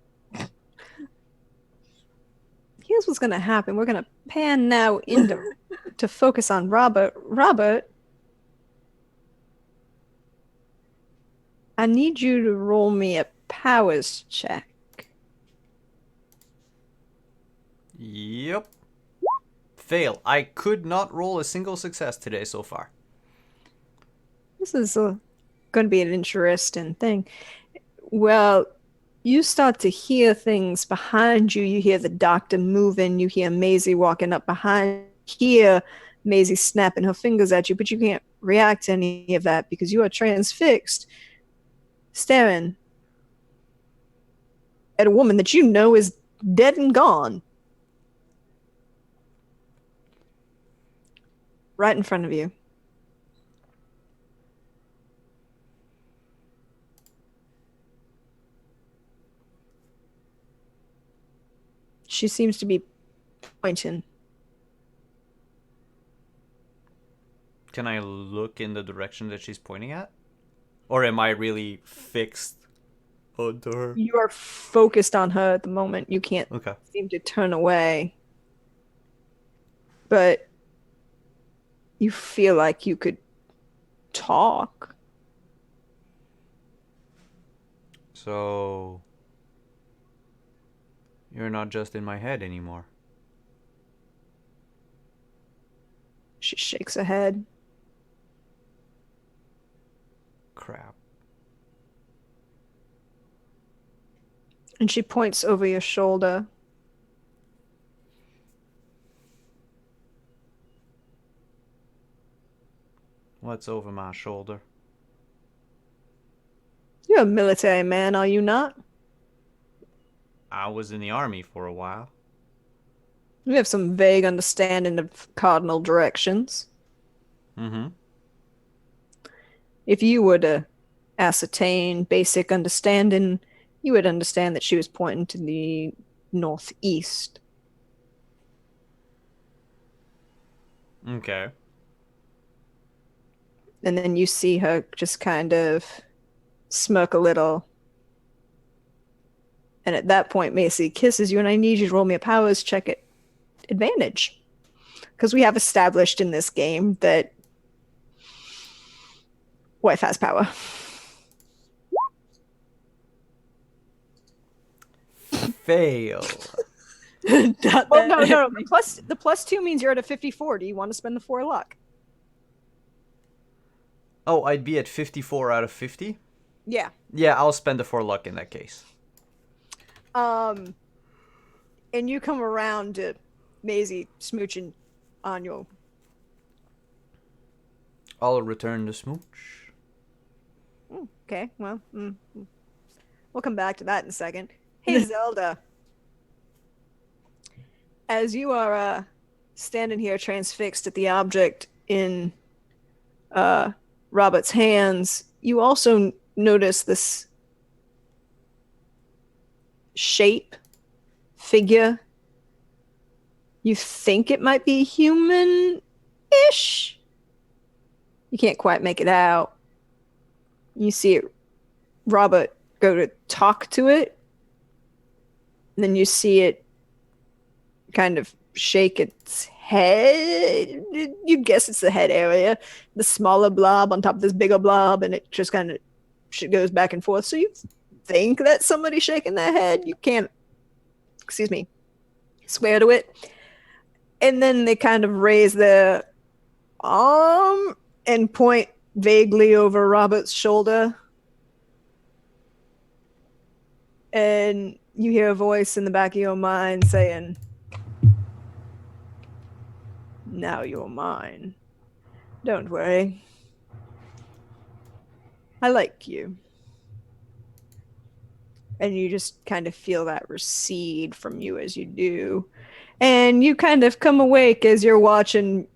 Here's what's going to happen. We're going to pan now into to focus on Robert. Robert, I need you to roll me a powers check. Yep. Fail. I could not roll a single success today so far. This is going going to be an interesting thing. Well, you start to hear things behind you. You hear the doctor moving. You hear Maisie walking up behind. Hear Maisie snapping her fingers at you, but you can't react to any of that because you are transfixed, staring at a woman that you know is dead and gone. Right in front of you. She seems to be pointing. Can I look in the direction that she's pointing at? Or am I really fixed onto her? You are focused on her at the moment. You can't Okay. seem to turn away. But you feel like you could talk. So you're not just in my head anymore. She shakes her head. Crap. And she points over your shoulder. What's over my shoulder? You're a military man, are you not? I was in the army for a while. You have some vague understanding of cardinal directions. Mm-hmm. If you were to ascertain basic understanding, you would understand that she was pointing to the northeast. Okay. And then you see her just kind of smirk a little. And at that point, Macy kisses you, and I need you to roll me a powers check at advantage. Because we have established in this game that wife has power. Fail. Well, no. The plus 2 means you're at a 54. Do you want to spend the 4 luck? Oh, I'd be at 54 out of 50? Yeah. Yeah, I'll spend the 4 luck in that case. And you come around to Maisie smooching on you. I'll return the smooch. Okay, well, we'll come back to that in a second. Hey, Zelda. As you are standing here transfixed at the object in Robert's hands, you also notice this shape, figure. You think it might be human-ish. You can't quite make it out. You see it, Robert go to talk to it, and then you see it kind of shake its head. You'd guess it's the head area, the smaller blob on top of this bigger blob, and it just kind of goes back and forth. So you think that somebody's shaking their head. You can't, swear to it. And then they kind of raise their arm and point vaguely over Robert's shoulder. And you hear a voice in the back of your mind saying, "Now you're mine. Don't worry. I like you." And you just kind of feel that recede from you as you do. And you kind of come awake as you're watching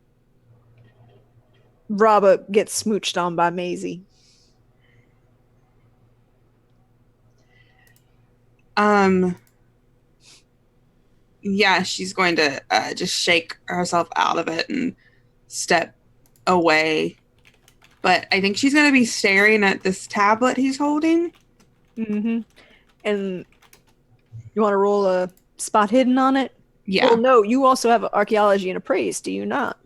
Robert get smooched on by Maisie. Yeah, she's going to just shake herself out of it and step away. But I think she's going to be staring at this tablet he's holding. Mm-hmm. And you want to roll a spot hidden on it? Yeah. Well, no, you also have archaeology and appraise, do you not?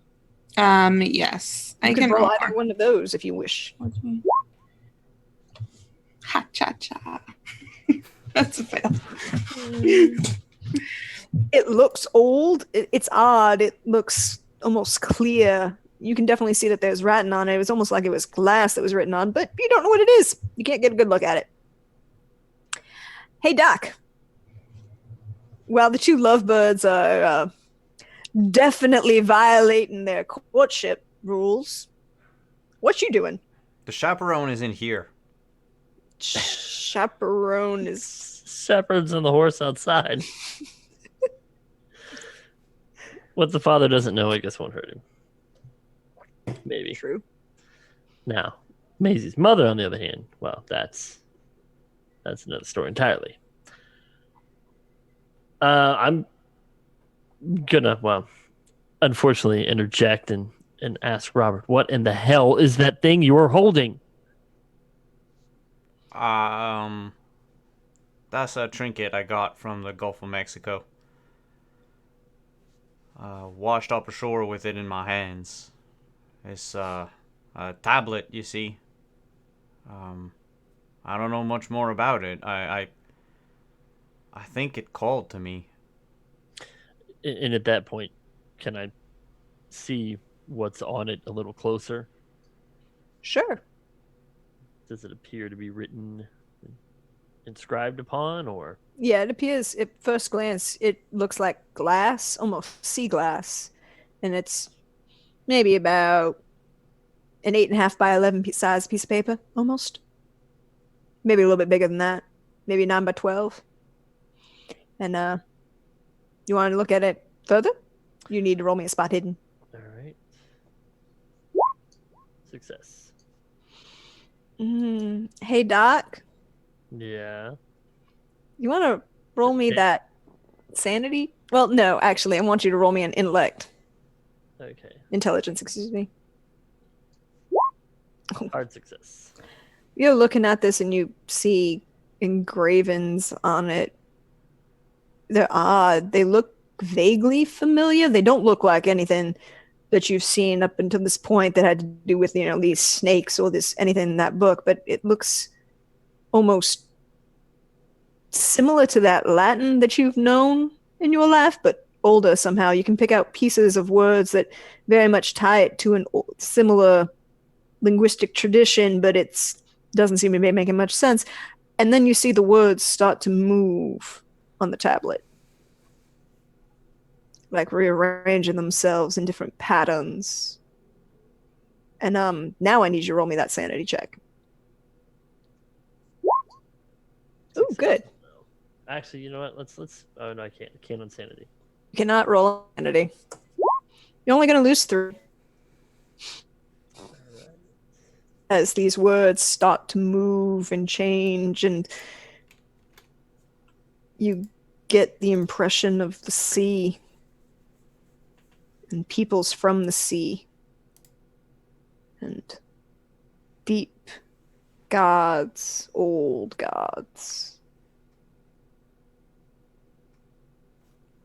Yes. You can roll either one of those if you wish. Ha cha cha. That's a fail. It looks old. It's odd. It looks almost clear. you can definitely see that there's writing on it. It was almost like it was glass that was written on, but you don't know what it is. You can't get a good look at it. Hey, Doc. While the two lovebirds are definitely violating their courtship rules, what you doing? The chaperone is in here. Chaperone is... Shepherds and the horse outside. What the father doesn't know, I guess, won't hurt him. Maybe. True. Now, Maisie's mother, on the other hand, well, that's another story entirely. I'm gonna, well, unfortunately, interject and ask Robert, what in the hell is that thing you're holding? That's a trinket I got from the Gulf of Mexico. Washed up ashore with it in my hands. It's a tablet, you see. I don't know much more about it. I think it called to me. And at that point, can I see what's on it a little closer? Sure. Does it appear to be written, inscribed upon, or? Yeah, it appears at first glance it looks like glass, almost sea glass, and it's maybe about an 8.5 by 11 size piece of paper, almost. Maybe a little bit bigger than that, maybe 9 by 12. And you want to look at it further? You need to roll me a spot hidden. All right. Success. Hey, Doc, Yeah. you want to roll me Okay. that sanity? Well, no, actually, I want you to roll me an Okay. intelligence, excuse me. Hard success. You're looking at this and you see engravings on it. They're odd. They look vaguely familiar. They don't look like anything that you've seen up until this point that had to do with, these snakes or this anything in that book, but it looks almost similar to that Latin that you've known in your life, but older somehow. You can pick out pieces of words that very much tie it to an similar linguistic tradition, but it doesn't seem to be making much sense. And then you see the words start to move on the tablet, like rearranging themselves in different patterns. And now I need you to roll me that sanity check. Ooh, good. Actually, you know what? Let's. Oh no, I can't. I can't on sanity. You cannot roll sanity. You're only going to lose 3. As these words start to move and change, and you get the impression of the sea and peoples from the sea and deep gods, old gods.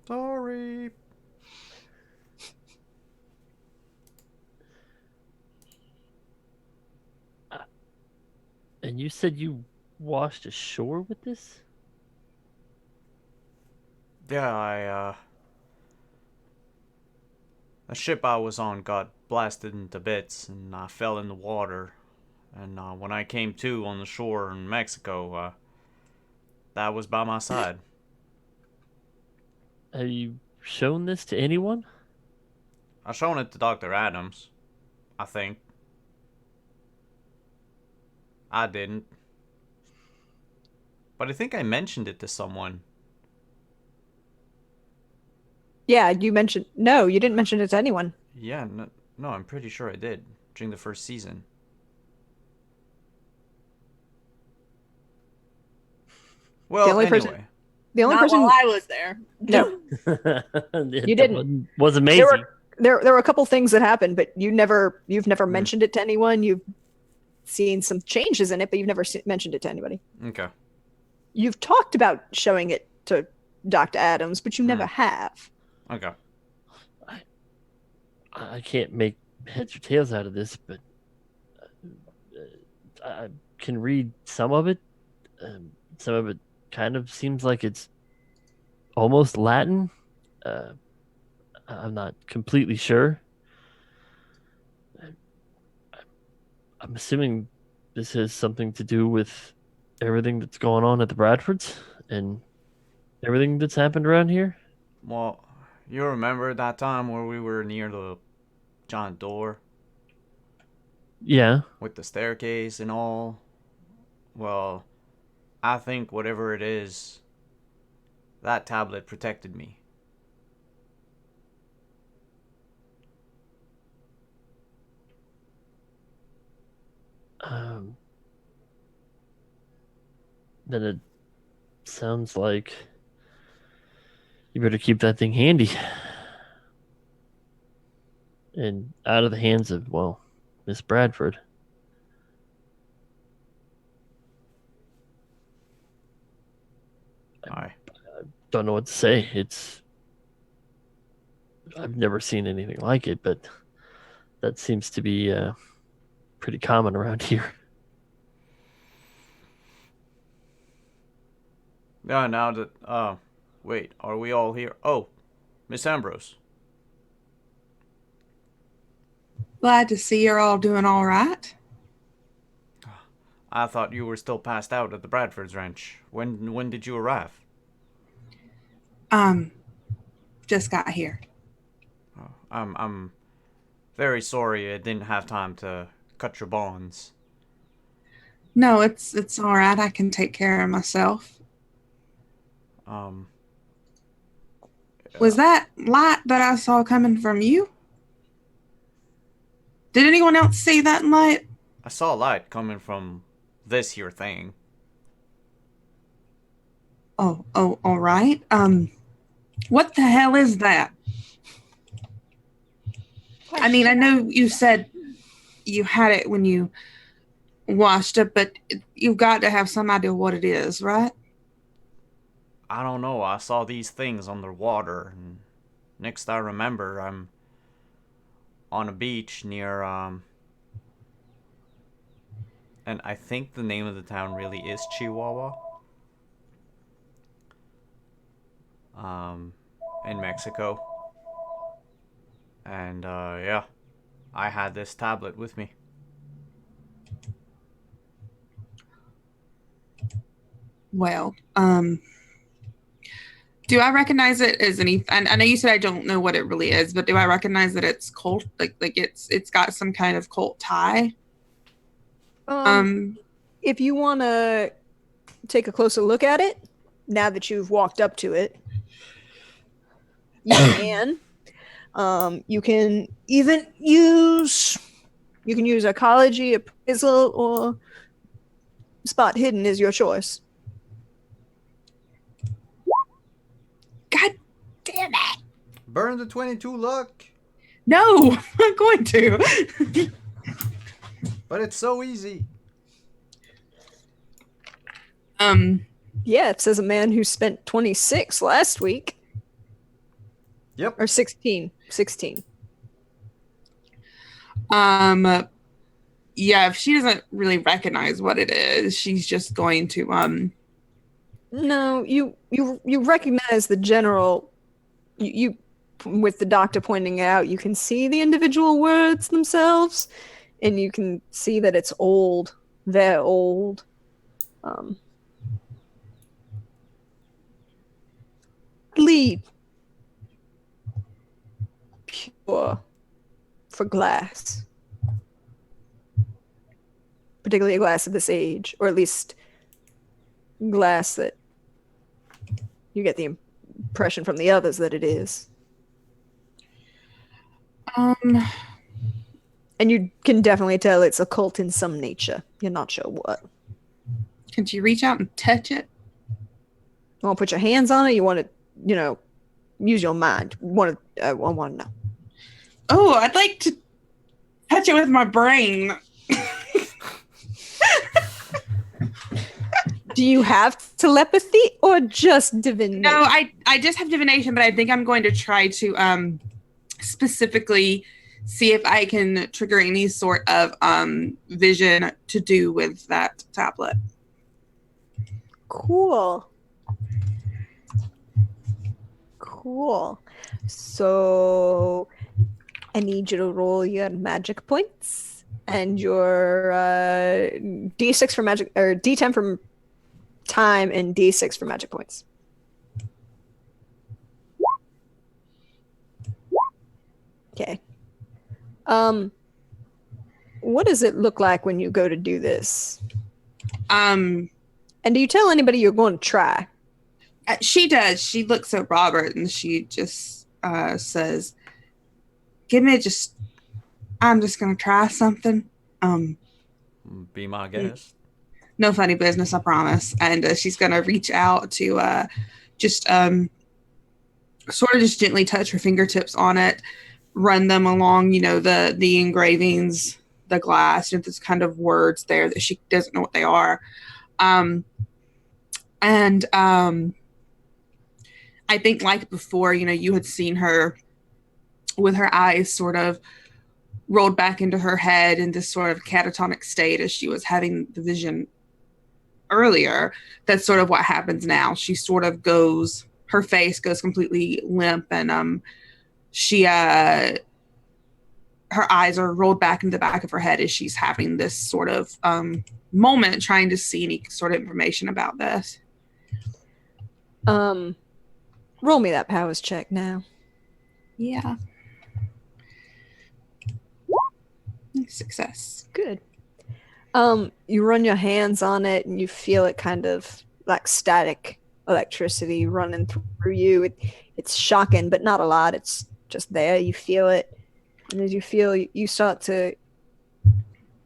Sorry. And you said you washed ashore with this? Yeah, the ship I was on got blasted into bits, and I fell in the water. And when I came to on the shore in Mexico, that was by my side. Have you shown this to anyone? I shown it to Dr. Adams, I think. I didn't. But I think I mentioned it to someone. Yeah, no, you didn't mention it to anyone. Yeah, no, I'm pretty sure I did during the first season. Well, The only anyway. person- The only Not person while I was there. No. You didn't. Was amazing. there were a couple things that happened, but you've never mentioned it to anyone. You've seen some changes in it, but you've never mentioned it to anybody. Okay. You've talked about showing it to Dr. Adams, but you never have. Okay. I can't make heads or tails out of this, but I can read some of it. Some of it kind of seems like it's almost Latin. I'm not completely sure. I'm assuming this has something to do with everything that's going on at the Bradfords and everything that's happened around here. Well, you remember that time where we were near the giant door Yeah. with the staircase and all? Well, I think whatever it is, that tablet protected me. Um, then it sounds like you better keep that thing handy and out of the hands of, well, Miss Bradford. Aye. Don't know what to say. I've never seen anything like it, but that seems to be pretty common around here. Yeah, now that, wait, are we all here? Oh, Miss Ambrose. Glad to see you're all doing all right. I thought you were still passed out at the Bradford's ranch. When did you arrive? Just got here. I'm very sorry I didn't have time to cut your bonds. No, it's all right. I can take care of myself. Um, Was that light that I saw coming from you? Did anyone else see that light? I saw light coming from this here thing. Oh, all right. What the hell is that? I mean, I know you said you had it when you washed up, but you've got to have some idea what it is, right? I don't know, I saw these things underwater, and next I remember, I'm on a beach near, and I think the name of the town really is Chihuahua. In Mexico. And, yeah, I had this tablet with me. Well, do I recognize it as any? And I know you said I don't know what it really is, but do I recognize that it's cult? Like it's got some kind of cult tie? If you want to take a closer look at it, now that you've walked up to it, you can. You can even use ecology, appraisal, or spot hidden is your choice. God damn it! Burn the 22 luck! No, I'm not going to. But it's so easy. Yeah, it says a man who spent 26 last week. Yep. Or 16. 16. Yeah, if she doesn't really recognize what it is, she's just going to No, you recognize the general. You with the doctor pointing out, you can see the individual words themselves, and you can see that it's old. They're old. Lead pure for glass, particularly a glass of this age, or at least glass that you get the impression from the others that it is. And you can definitely tell it's occult in some nature. You're not sure what. Can you reach out and touch it? You want to put your hands on it? You want to, use your mind? I want to know. Oh, I'd like to touch it with my brain. Do you have telepathy or just divination? No, I just have divination, but I think I'm going to try to specifically see if I can trigger any sort of vision to do with that tablet. Cool. So I need you to roll your magic points And your D6 for magic, or D10 for time, and D6 for magic points. Okay. What does it look like when you go to do this? And do you tell anybody you're going to try? She does. She looks at Robert and she just says, I'm just going to try something. Be my guest. No funny business, I promise. And she's going to reach out to just sort of just gently touch her fingertips on it, run them along, the engravings, the glass, there's kind of words there that she doesn't know what they are. I think like before, you had seen her with her eyes sort of rolled back into her head in this sort of catatonic state as she was having the vision earlier. That's sort of what happens now. She sort of her face goes completely limp, and her eyes are rolled back into the back of her head as she's having this sort of moment trying to see any sort of information about this. Roll me that powers check now. Yeah. Success. Good. You run your hands on it and you feel it kind of like static electricity running through you. It's shocking, but not a lot. It's just there. You feel it. And as you feel, you start to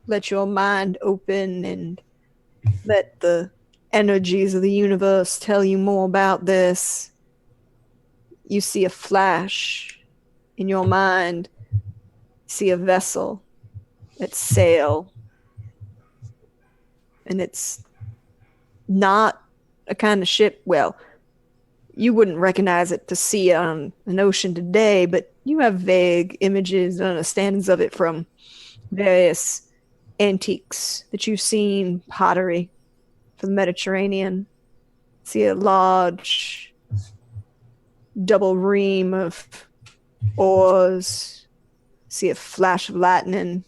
let your mind open and let the energies of the universe tell you more about this. You see a flash in your mind. You see a vessel. It's sail. And it's not a kind of ship. Well, you wouldn't recognize it to see it on an ocean today, but you have vague images and understandings of it from various antiques that you've seen, pottery from the Mediterranean. See a large double ream of oars. See a flash of lightning.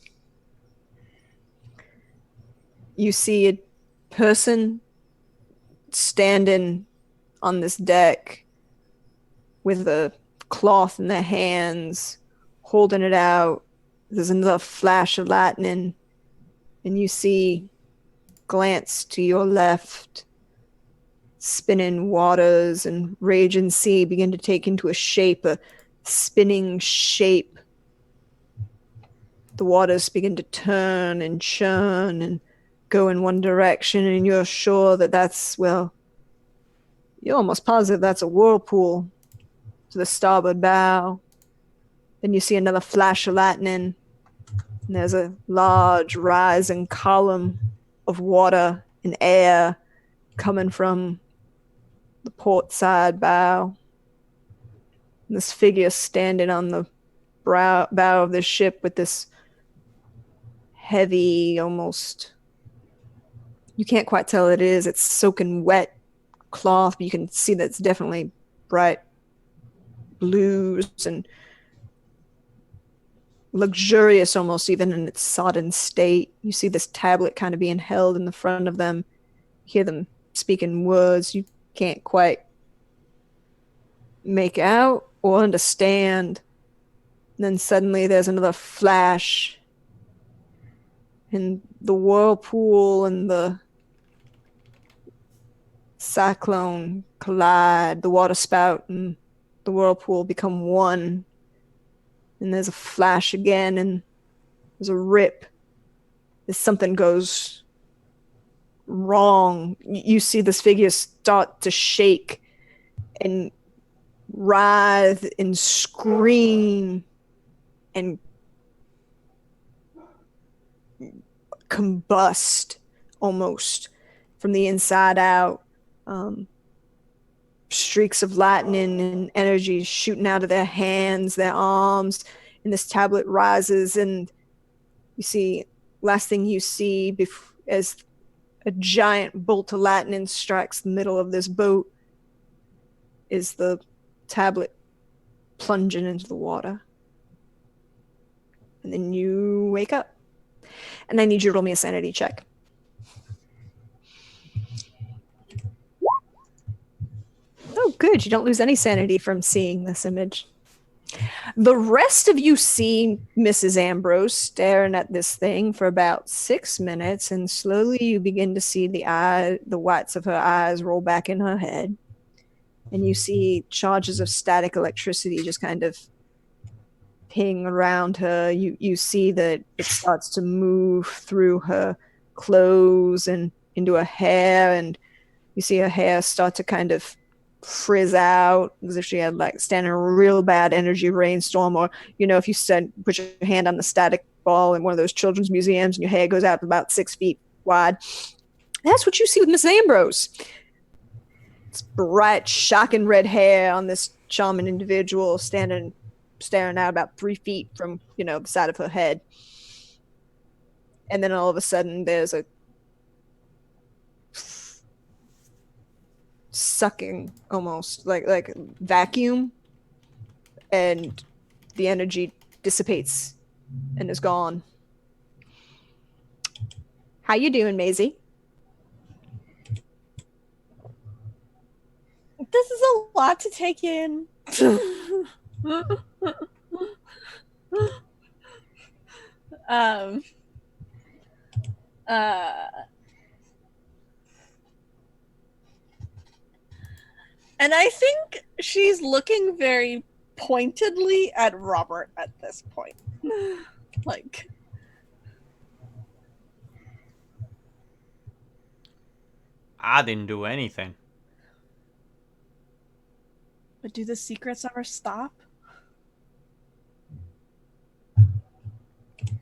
You see a person standing on this deck with a cloth in their hands, holding it out. There's another flash of lightning, and you see, glance to your left, spinning waters and raging sea begin to take into a shape, a spinning shape. The waters begin to turn and churn and go in one direction, and you're sure that that's, well, you're almost positive that's a whirlpool to the starboard bow. Then you see another flash of lightning, and there's a large rising column of water and air coming from the port side bow. And this figure standing on the bow of the ship with this heavy, almost, you can't quite tell what it is. It's soaking wet cloth, but you can see that it's definitely bright blues and luxurious almost, even in its sodden state. You see this tablet kind of being held in the front of them. You hear them speaking words you can't quite make out or understand. And then suddenly there's another flash, and the whirlpool and the cyclone collide. The water spout and the whirlpool become one. And there's a flash again, and there's a rip. As something goes wrong. You see this figure start to shake and writhe and scream and combust almost from the inside out. Streaks of lightning and energy shooting out of their hands, their arms, and this tablet rises, and you see, last thing you see as a giant bolt of lightning strikes the middle of this boat is the tablet plunging into the water. And then you wake up. And I need you to roll me a sanity check. Oh, good. You don't lose any sanity from seeing this image. The rest of you see Mrs. Ambrose staring at this thing for about 6 minutes, and slowly you begin to see the whites of her eyes roll back in her head. And you see charges of static electricity just kind of ping around her. You see that it starts to move through her clothes and into her hair, and you see her hair start to kind of frizz out as if she had like standing in a real bad energy rainstorm, or if you put your hand on the static ball in one of those children's museums and your hair goes out about 6 feet wide. That's what you see with Miss Ambrose. It's bright, shocking red hair on this charming individual staring out about 3 feet from the side of her head. And then all of a sudden there's a sucking, almost like vacuum, and the energy dissipates and is gone. How you doing, Maisie? This is a lot to take in. And I think she's looking very pointedly at Robert at this point. Like, I didn't do anything. but do the secrets ever stop?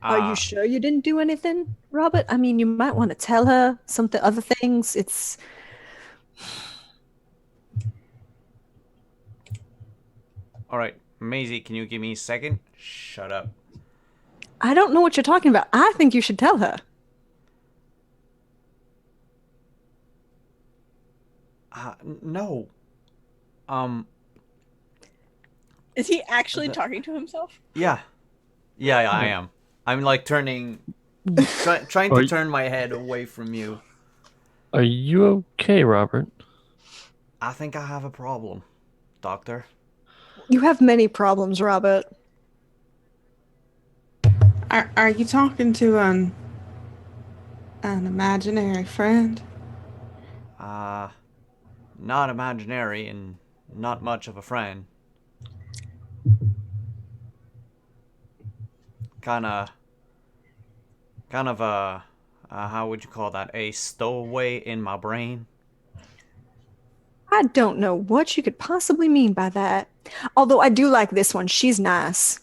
Are you sure you didn't do anything, Robert? I mean, you might want to tell her other things. It's... All right, Maisie, can you give me a second? Shut up. I don't know what you're talking about. I think you should tell her. No. Is he actually talking to himself? Yeah, I am. I'm like trying to turn my head away from you. Are you okay, Robert? I think I have a problem, Doctor. You have many problems, Robert. Are you talking to an imaginary friend? Not imaginary and not much of a friend. Kind of a, how would you call that? A stowaway in my brain. I don't know what you could possibly mean by that. Although I do like this one. She's nice.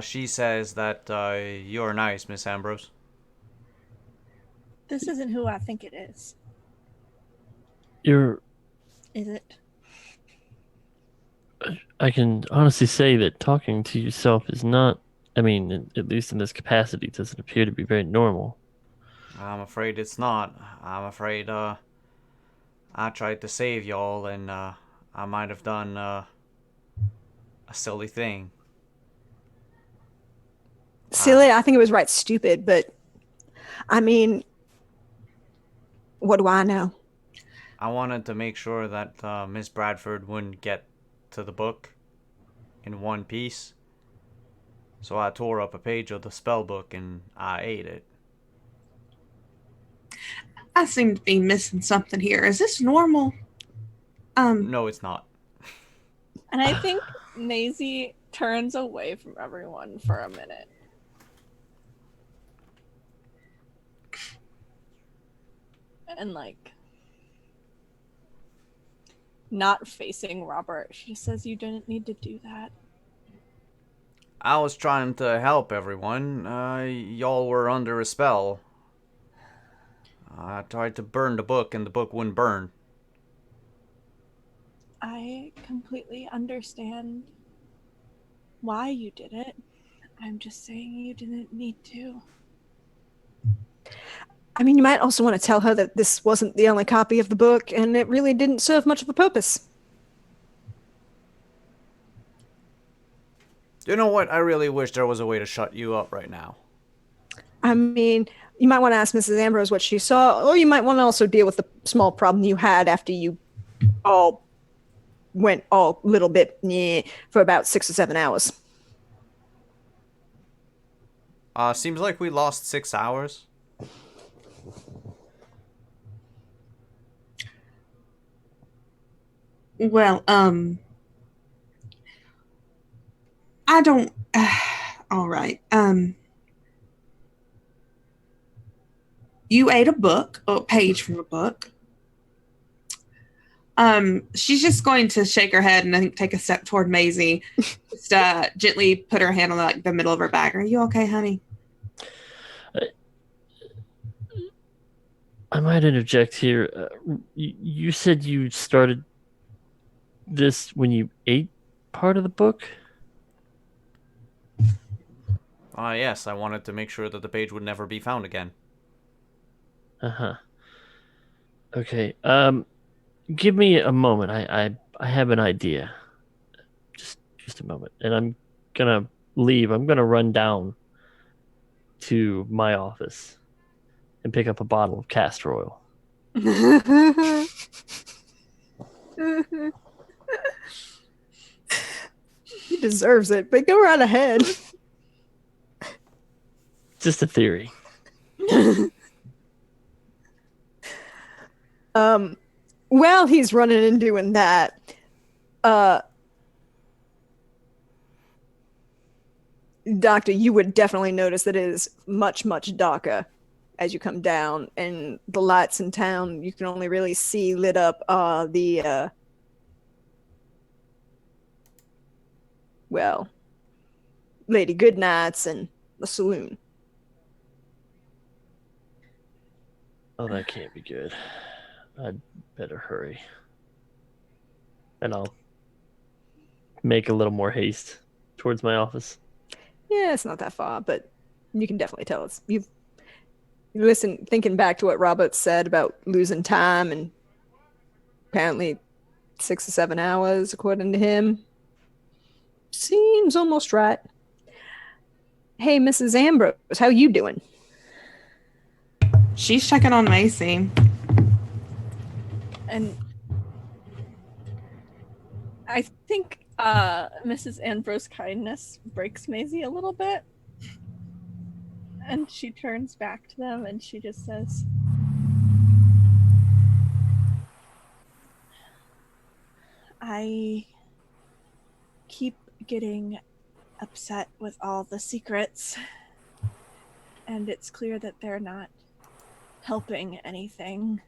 She says that you're nice, Miss Ambrose. This isn't who I think it is. You're... Is it? I can honestly say that talking to yourself is not, I mean, at least in this capacity, doesn't appear to be very normal. I'm afraid it's not. I'm afraid, I tried to save y'all, and, I might have done, a silly thing. Silly, I think it was right stupid, but I mean, what do I know? I wanted to make sure that, Miss Bradford wouldn't get to the book in one piece. So I tore up a page of the spell book and I ate it. I seem to be missing something here. Is this normal? No, it's not. And I think Maisie turns away from everyone for a minute. And like, not facing Robert. She just says, you didn't need to do that. I was trying to help everyone. Y'all were under a spell. I tried to burn the book and the book wouldn't burn. I completely understand why you did it. I'm just saying you didn't need to. I mean, you might also want to tell her that this wasn't the only copy of the book and it really didn't serve much of a purpose. You know what? I really wish there was a way to shut you up right now. I mean, you might want to ask Mrs. Ambrose what she saw, or you might want to also deal with the small problem you had after you all went all little bit for about 6 or 7 hours. Seems like we lost 6 hours. Well, I don't. All right. You ate a book, or a page from a book. She's just going to shake her head and I think take a step toward Maisie. Just gently put her hand on like the middle of her back. Are you okay, honey? I might interject here. You said you started this when you ate part of the book? Yes, I wanted to make sure that the page would never be found again. Uh-huh. Okay. Give me a moment. I have an idea. Just a moment. And I'm gonna leave. I'm gonna run down to my office and pick up a bottle of castor oil. He deserves it, but go right ahead. Just a theory. While he's running and doing that, Doctor, you would definitely notice that it is much, much darker as you come down, and the lights in town you can only really see lit up Lady Goodnight's and the saloon. Oh, that can't be good. I'd better hurry. And I'll make a little more haste towards my office. Yeah, it's not that far, but you can definitely tell it's you listen thinking back to what Robert said about losing time, and apparently 6 or 7 hours according to him. Seems almost right. Hey, Mrs. Ambrose, how you doing? She's checking on Macy. And I think Mrs. Ambrose kindness breaks Maisie a little bit. And she turns back to them and she just says, I keep getting upset with all the secrets, and it's clear that they're not helping anything.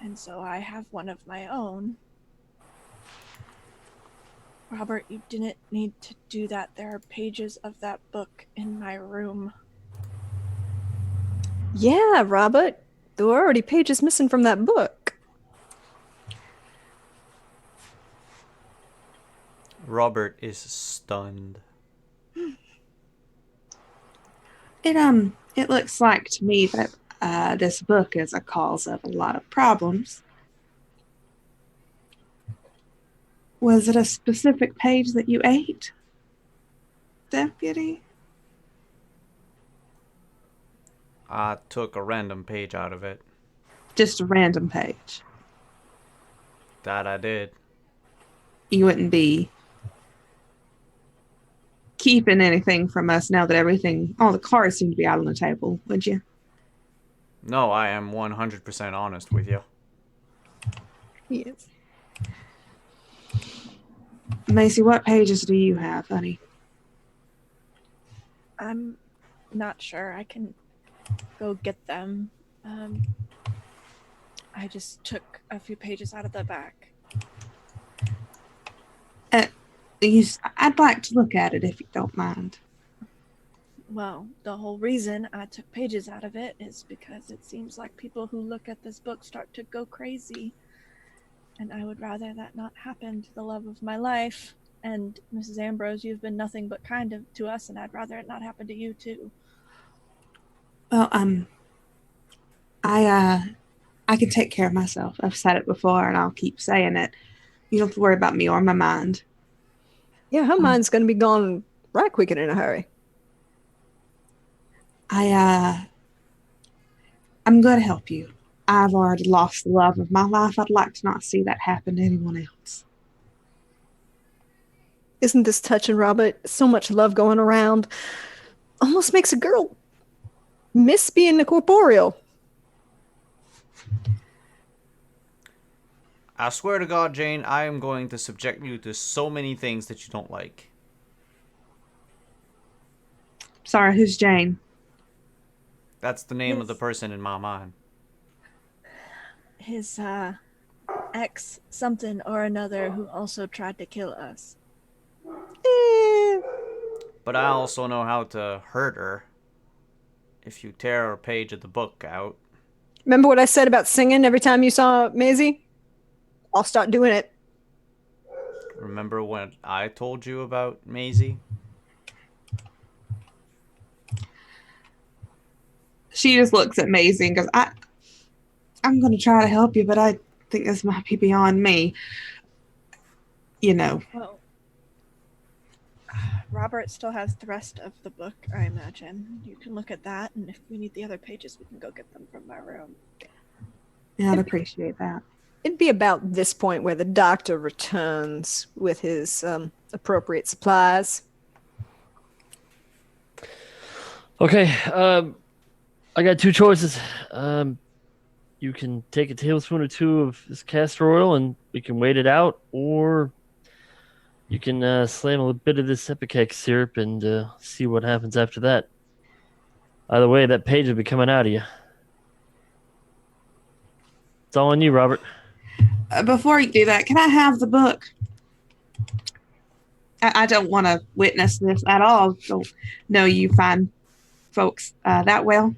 And so I have one of my own. Robert, you didn't need to do that. There are pages of that book in my room. Yeah, Robert. There were already pages missing from that book. Robert is stunned. It looks like to me that this book is a cause of a lot of problems. Was it a specific page that you ate, Deputy? I took a random page out of it. Just a random page. That I did. You wouldn't be keeping anything from us now that all the cards seem to be out on the table, would you? No, I am 100% honest with you. Yes. Macy, what pages do you have, honey? I'm not sure. I can go get them. I just took a few pages out of the back. I'd like to look at it if you don't mind. Well, the whole reason I took pages out of it is because it seems like people who look at this book start to go crazy. And I would rather that not happen to the love of my life. And Mrs. Ambrose, you've been nothing but kind to us, and I'd rather it not happen to you too. Well, I can take care of myself. I've said it before, and I'll keep saying it. You don't have to worry about me or my mind. Yeah, her mind's going to be gone right quick and in a hurry. I'm going to help you. I've already lost the love of my life. I'd like to not see that happen to anyone else. Isn't this touching, Robert? So much love going around. Almost makes a girl miss being a corporeal. I swear to God, Jane, I am going to subject you to so many things that you don't like. Sorry, who's Jane? That's the name of the person in my mind. His ex something or another who also tried to kill us. But I also know how to hurt her. If you tear a page of the book out. Remember what I said about singing every time you saw Maisie? I'll start doing it. Remember when I told you about Maisie? She just looks at Maisie and goes, I'm going to try to help you, but I think this might be beyond me. You know. Well, Robert still has the rest of the book, I imagine. You can look at that, and if we need the other pages, we can go get them from my room. Yeah, I'd appreciate that. It'd be about this point where the doctor returns with his appropriate supplies. Okay, I got two choices. You can take a tablespoon or two of this castor oil and we can wait it out, or you can slam a bit of this Ipecac syrup and see what happens after that. Either way, that page will be coming out of you. It's all on you, Robert. Before you do that, can I have the book? I don't want to witness this at all. Don't know you fine folks that well.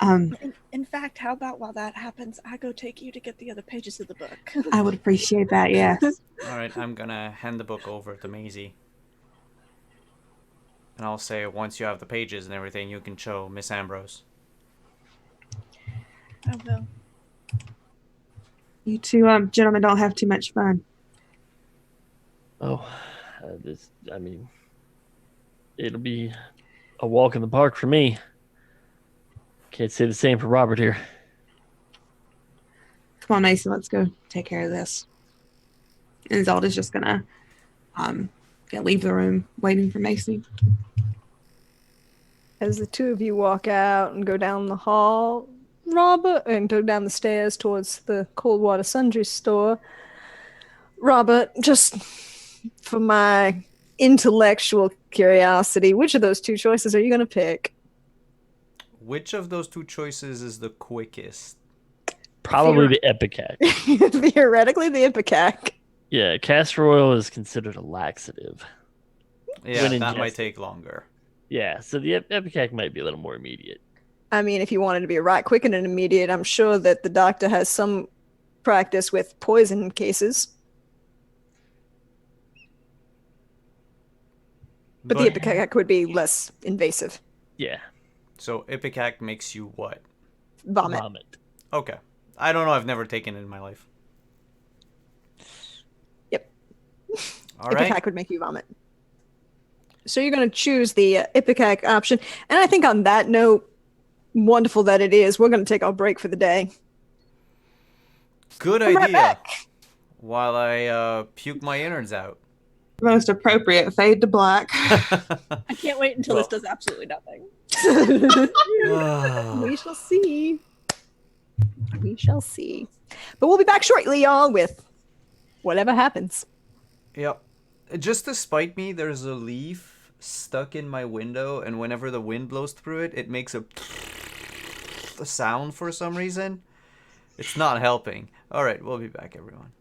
In fact, how about while that happens, I go take you to get the other pages of the book. I would appreciate that, yes. Alright, I'm gonna hand the book over to Maisie. And I'll say, once you have the pages and everything, you can show Miss Ambrose. I will. You two gentlemen don't have too much fun. Oh, it'll be a walk in the park for me. Can't say the same for Robert here. Come on, Mason, let's go take care of this. And Zelda's just gonna leave the room waiting for Macy. As the two of you walk out and go down the hall, Robert, and go down the stairs towards the Coldwater Sundry store, Robert, just for my intellectual curiosity, which of those two choices are you going to pick? Which of those two choices is the quickest? Probably the Ipecac. Theoretically, the Ipecac. Yeah, castor oil is considered a laxative. Yeah, When that ingested. might take longer. Yeah, so the Ipecac might be a little more immediate. I mean, if you wanted to be right quick and an immediate, I'm sure that the doctor has some practice with poison cases. But the Ipecac would be less invasive. Yeah. So Ipecac makes you what? Vomit. Okay. I don't know. I've never taken it in my life. Yep. All Ipecac right. would make you vomit. So you're going to choose the Ipecac option. And I think on that note, wonderful that it is, we're going to take our break for the day. Good Come right idea. back. While I puke my innards out. Most appropriate, fade to black. I can't wait until this does absolutely nothing. We shall see. We shall see. But we'll be back shortly, y'all, with whatever happens. Yep. Just to spite me, there's a leaf stuck in my window, and whenever the wind blows through it, it makes a sound for some reason. It's not helping. All right, we'll be back, everyone.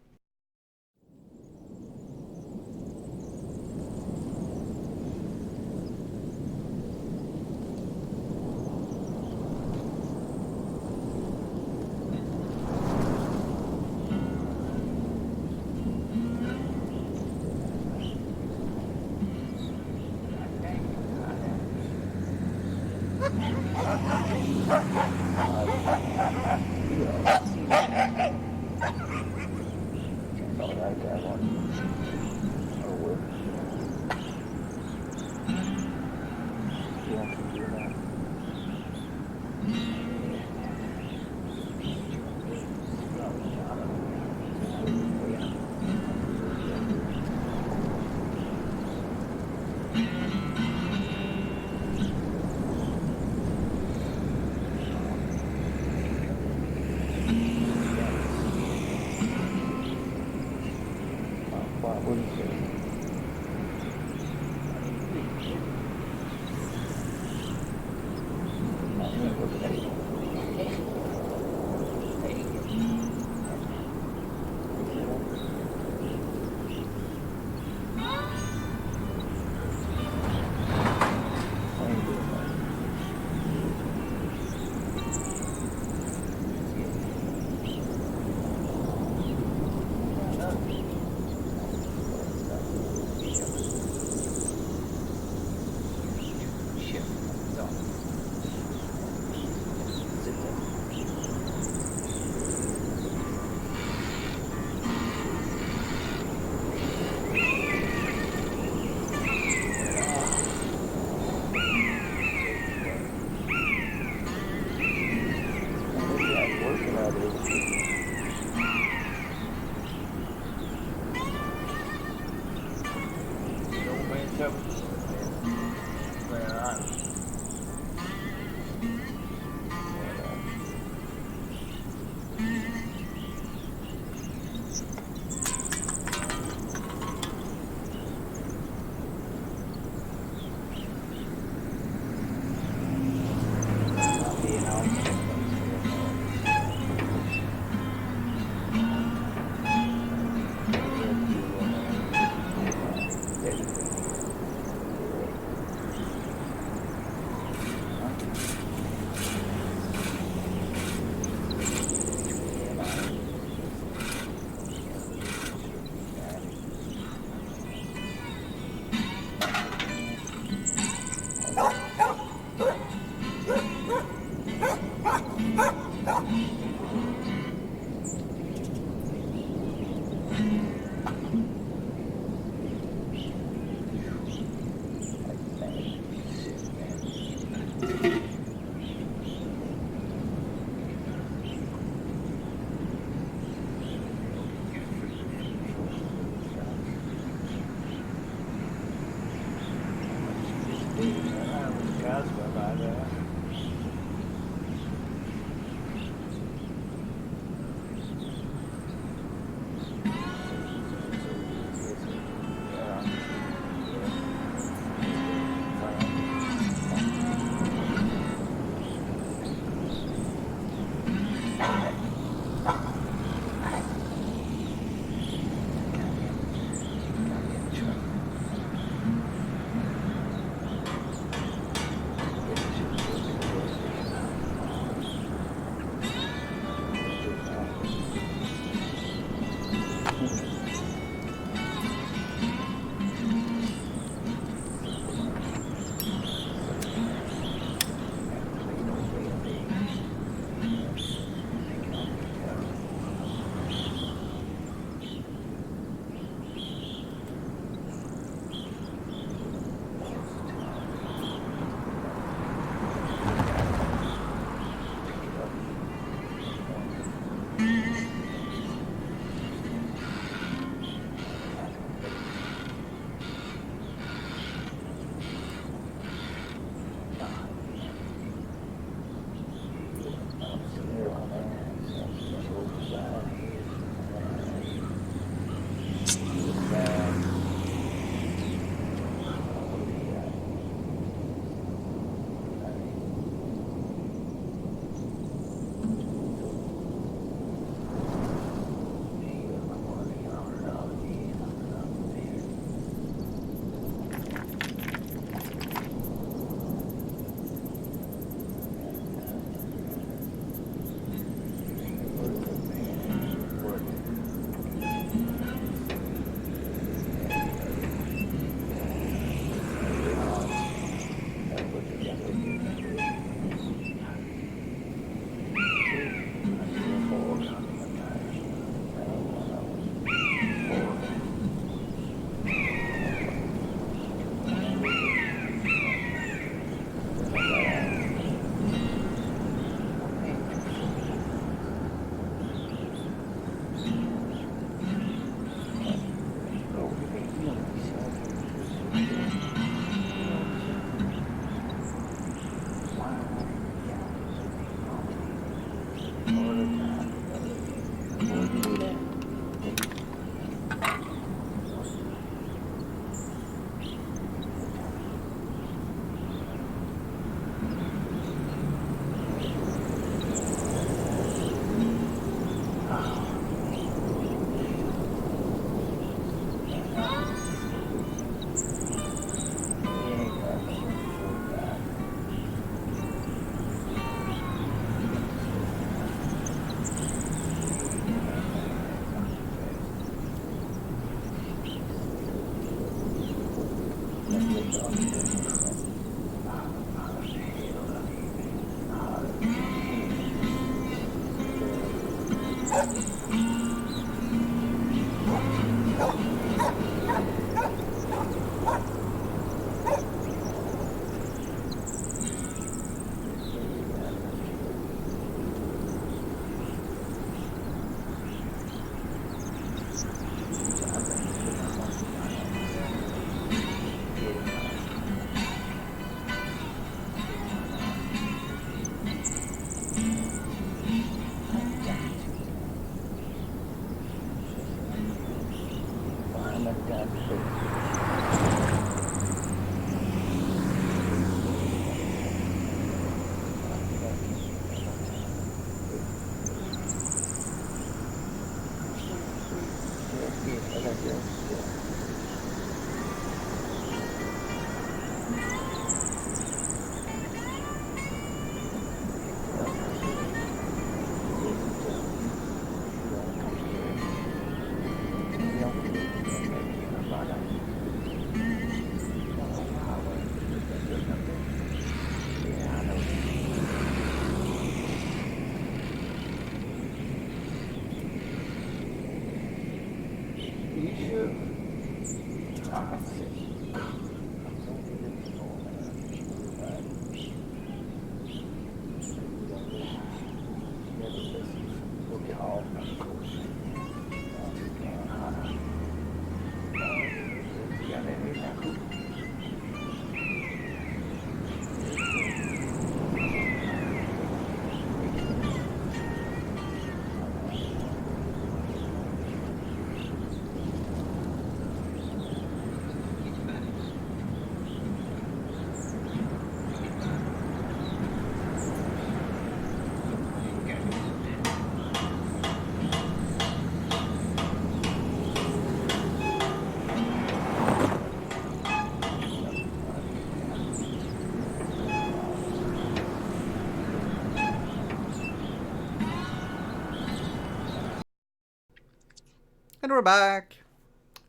And we're back.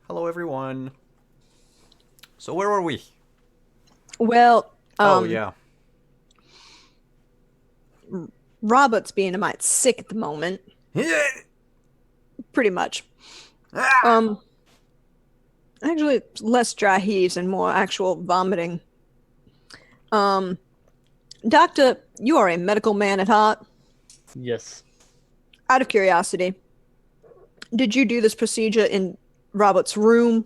Hello, everyone. So where were we? Well, Oh, yeah. Robert's being a mite sick at the moment. Pretty much. Actually, it's less dry heaves and more actual vomiting. Doctor, you are a medical man at heart. Yes. Out of curiosity, did you do this procedure in Robert's room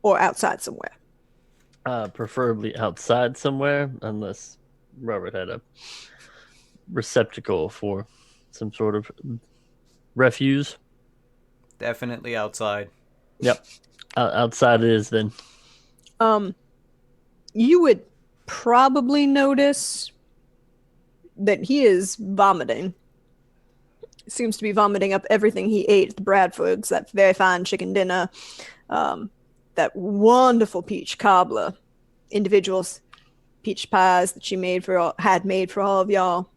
or outside somewhere? Preferably outside somewhere, unless Robert had a receptacle for some sort of refuse. Definitely outside. Yep. Outside it is then. You would probably notice that he is vomiting. Seems to be vomiting up everything he ate at the Bradfords, that very fine chicken dinner, that wonderful peach cobbler, individuals peach pies that she had made for all of y'all.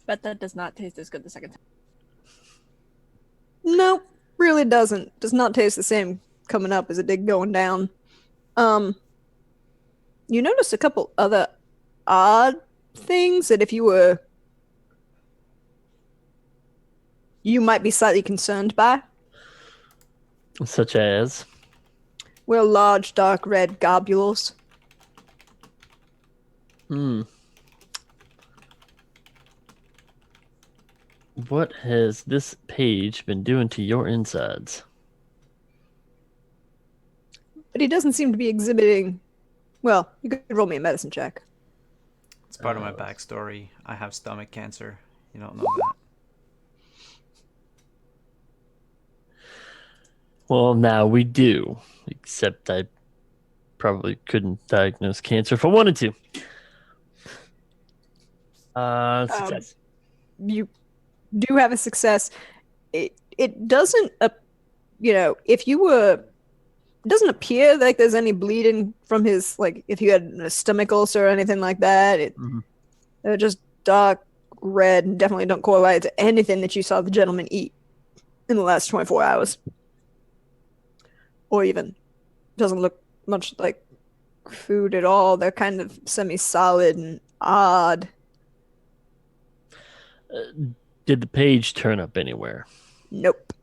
But that does not taste as good the second time. Nope, really doesn't. Does not taste the same coming up as it did going down. You notice a couple other odd things that you might be slightly concerned by. Such as? Well, large, dark red globules. What has this page been doing to your insides? But he doesn't seem to be exhibiting... Well, you could roll me a medicine check. It's part of my backstory. I have stomach cancer. You don't know that. Well, now we do. Except I probably couldn't diagnose cancer if I wanted to. Success. You do have a success. It doesn't, if you were... It doesn't appear like there's any bleeding from his, like, if you had a stomach ulcer or anything like that. They're just dark red and definitely don't correlate to anything that you saw the gentleman eat in the last 24 hours. Or even doesn't look much like food at all. They're kind of semi-solid and odd. Did the page turn up anywhere? Nope.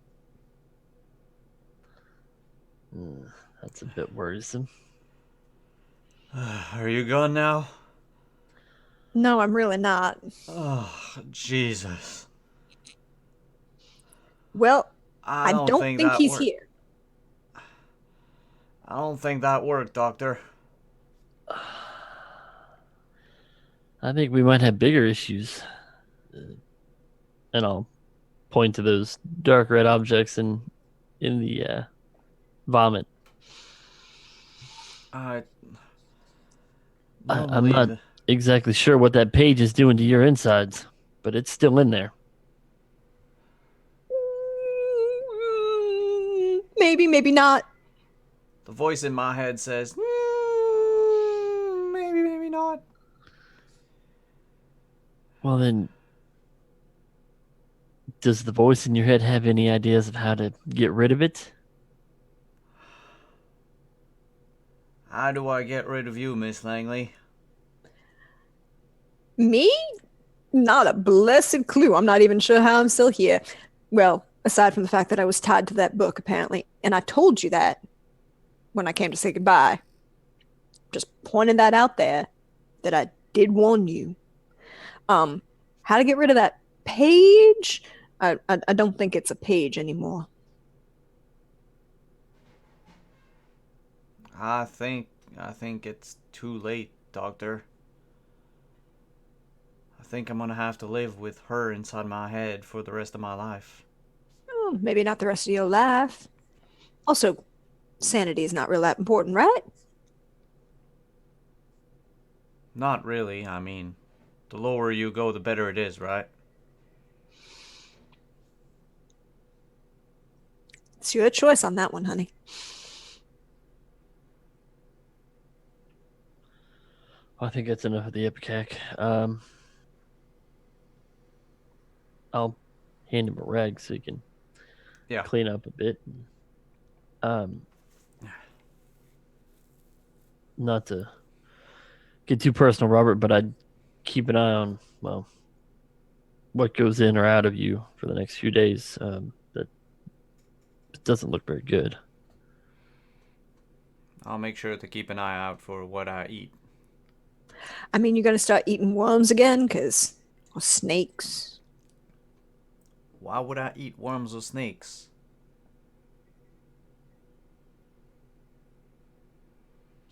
That's a bit worrisome. Are you gone now? No, I'm really not. Oh, Jesus. Well, I don't don't think think that he's worked. here. I don't think that worked, Doctor. I think we might have bigger issues. And I'll point to those dark red objects in the vomit. I I'm not exactly sure what that page is doing to your insides, but it's still in there. Maybe, maybe not. The voice in my head says, maybe, maybe not. Well, then, does the voice in your head have any ideas of how to get rid of it? How do I get rid of you, Miss Langley? Me? Not a blessed clue. I'm not even sure how I'm still here. Well, aside from the fact that I was tied to that book, apparently. And I told you that when I came to say goodbye. Just pointed that out there, that I did warn you. How to get rid of that page? I don't think it's a page anymore. I think it's too late, Doctor. I think I'm gonna have to live with her inside my head for the rest of my life. Oh, maybe not the rest of your life. Also, sanity is not really that important, right? Not really. I mean, the lower you go, the better it is, right? It's your choice on that one, honey. I think that's enough of the Ipecac. I'll hand him a rag so he can clean up a bit. Not to get too personal, Robert, but I'd keep an eye on, well, what goes in or out of you for the next few days. That it doesn't look very good. I'll make sure to keep an eye out for what I eat. I mean, you're going to start eating worms again? Because snakes. Why would I eat worms or snakes?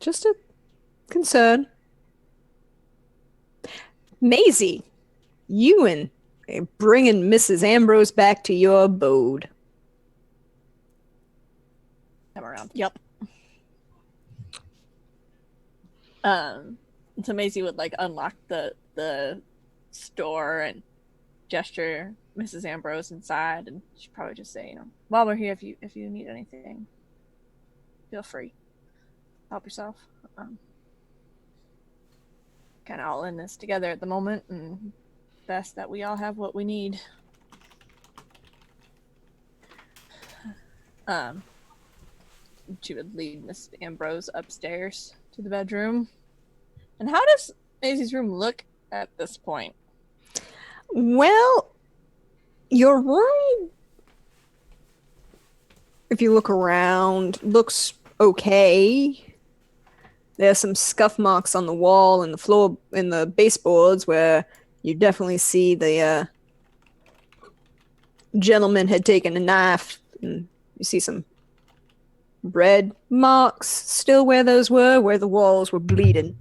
Just a concern. Maisie, you and bringing Mrs. Ambrose back to your abode. I'm around. Yep. So Maisie would like unlock the store and gesture Mrs. Ambrose inside, and she'd probably just say, while we're here, if you need anything, feel free. Help yourself. Kind of all in this together at the moment, and best that we all have what we need. She would lead Miss Ambrose upstairs to the bedroom. And how does Maisie's room look at this point? Well, your room, if you look around, looks okay. There's some scuff marks on the wall and the floor in the baseboards where you definitely see the gentleman had taken a knife, and you see some red marks still where those were, where the walls were bleeding.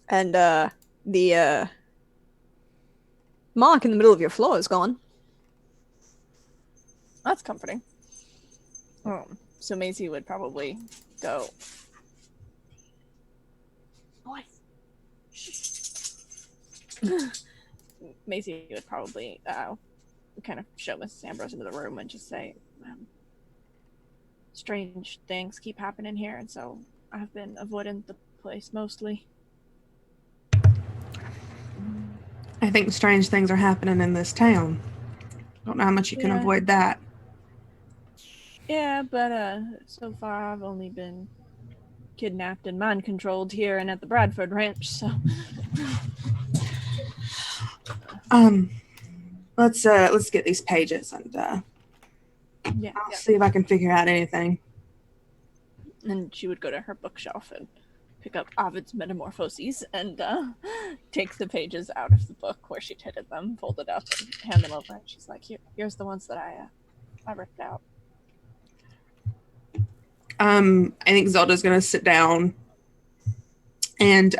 And the mark in the middle of your floor is gone. That's comforting. So Maisie would probably go. Maisie would probably kind of show Mrs. Ambrose into the room and just say, strange things keep happening here, and so I've been avoiding the place mostly. I think strange things are happening in this town. Don't know how much you can avoid that. Yeah, but so far I've only been kidnapped and mind controlled here and at the Bradford Ranch. So Let's get these pages and yeah. I'll see if I can figure out anything. And she would go to her bookshelf and pick up Ovid's Metamorphoses and take the pages out of the book where she'd hidden them, fold it up, and hand them over. And she's like, "Here's the ones that I ripped out." I think Zelda's gonna sit down and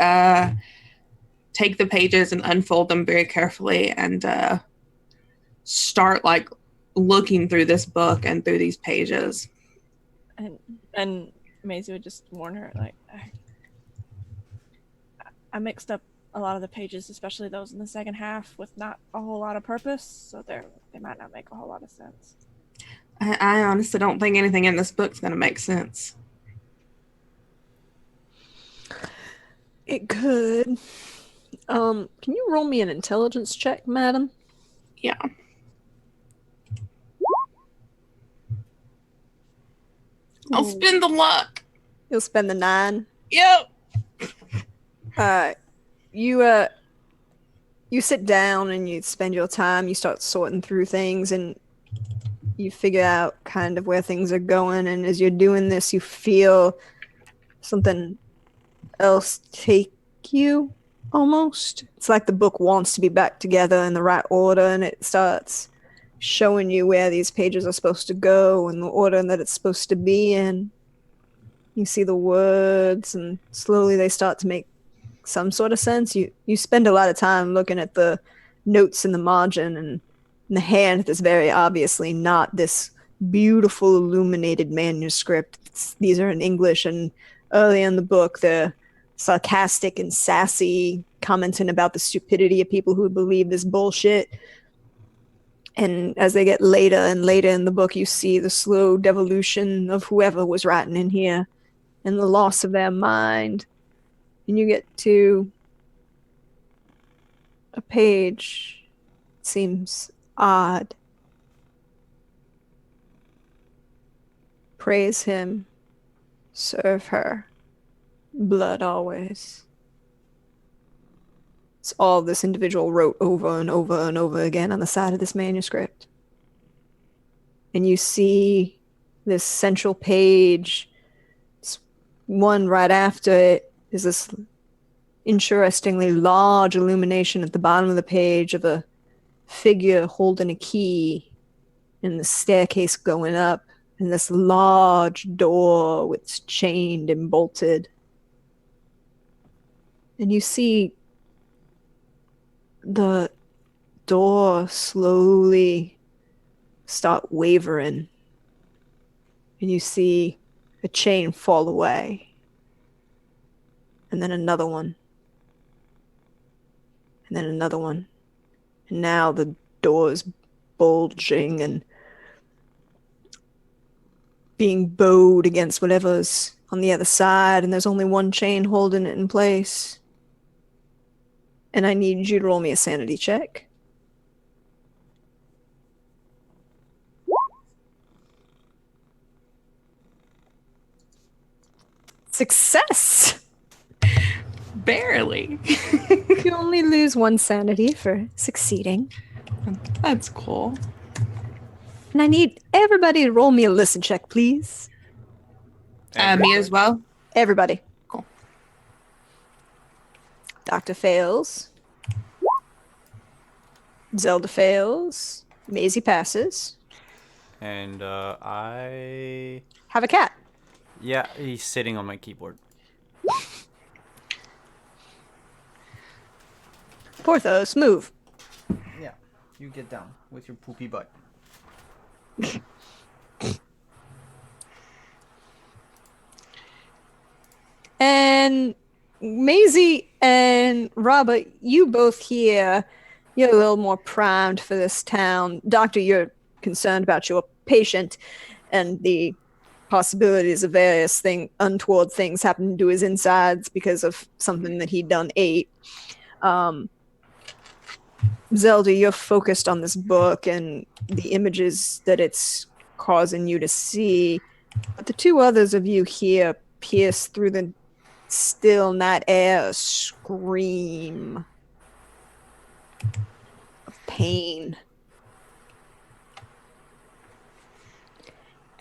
take the pages and unfold them very carefully and start like looking through this book and through these pages. And Maisie would just warn her, like, I mixed up a lot of the pages, especially those in the second half, with not a whole lot of purpose, so they might not make a whole lot of sense. I honestly don't think anything in this book's gonna make sense. It could. Can you roll me an intelligence check, madam? Yeah. I'll spend the luck. You'll spend the 9. Yep. You sit down and you spend your time. You start sorting through things and you figure out kind of where things are going. And as you're doing this, you feel something else take you almost. It's like the book wants to be back together in the right order, and it starts showing you where these pages are supposed to go and the order that it's supposed to be in. You see the words, and slowly they start to make some sort of sense. You spend a lot of time looking at the notes in the margin and in the hand that's very obviously not this beautiful illuminated manuscript. These are in English, and early in the book they're sarcastic and sassy, commenting about the stupidity of people who believe this bullshit. And as they get later and later in the book, you see the slow devolution of whoever was writing in here and the loss of their mind. And you get to a page. It seems odd. Praise him. Serve her. Blood always. It's all this individual wrote over and over and over again on the side of this manuscript. And you see this central page. It's one right after it is this interestingly large illumination at the bottom of the page of a figure holding a key and the staircase going up and this large door with it's chained and bolted. And you see the door slowly start wavering. And you see a chain fall away. And then another one. And then another one. And now the door is bulging and being bowed against whatever's on the other side. And there's only one chain holding it in place. And I need you to roll me a sanity check. Success! Barely. You only lose 1 sanity for succeeding. That's cool. And I need everybody to roll me a listen check, please. Me as well. Everybody. Cool. Doctor fails. Zelda fails. Maisie passes. And I... Have a cat. Yeah, he's sitting on my keyboard. Porthos, move. Yeah, you get down with your poopy butt. And Maisie and Robert, you both here, you're a little more primed for this town. Doctor, you're concerned about your patient and the possibilities of various untoward things happening to his insides because of something that he'd done ate. Zelda, you're focused on this book and the images that it's causing you to see. But the two others of you here pierce through the still night air, a scream of pain.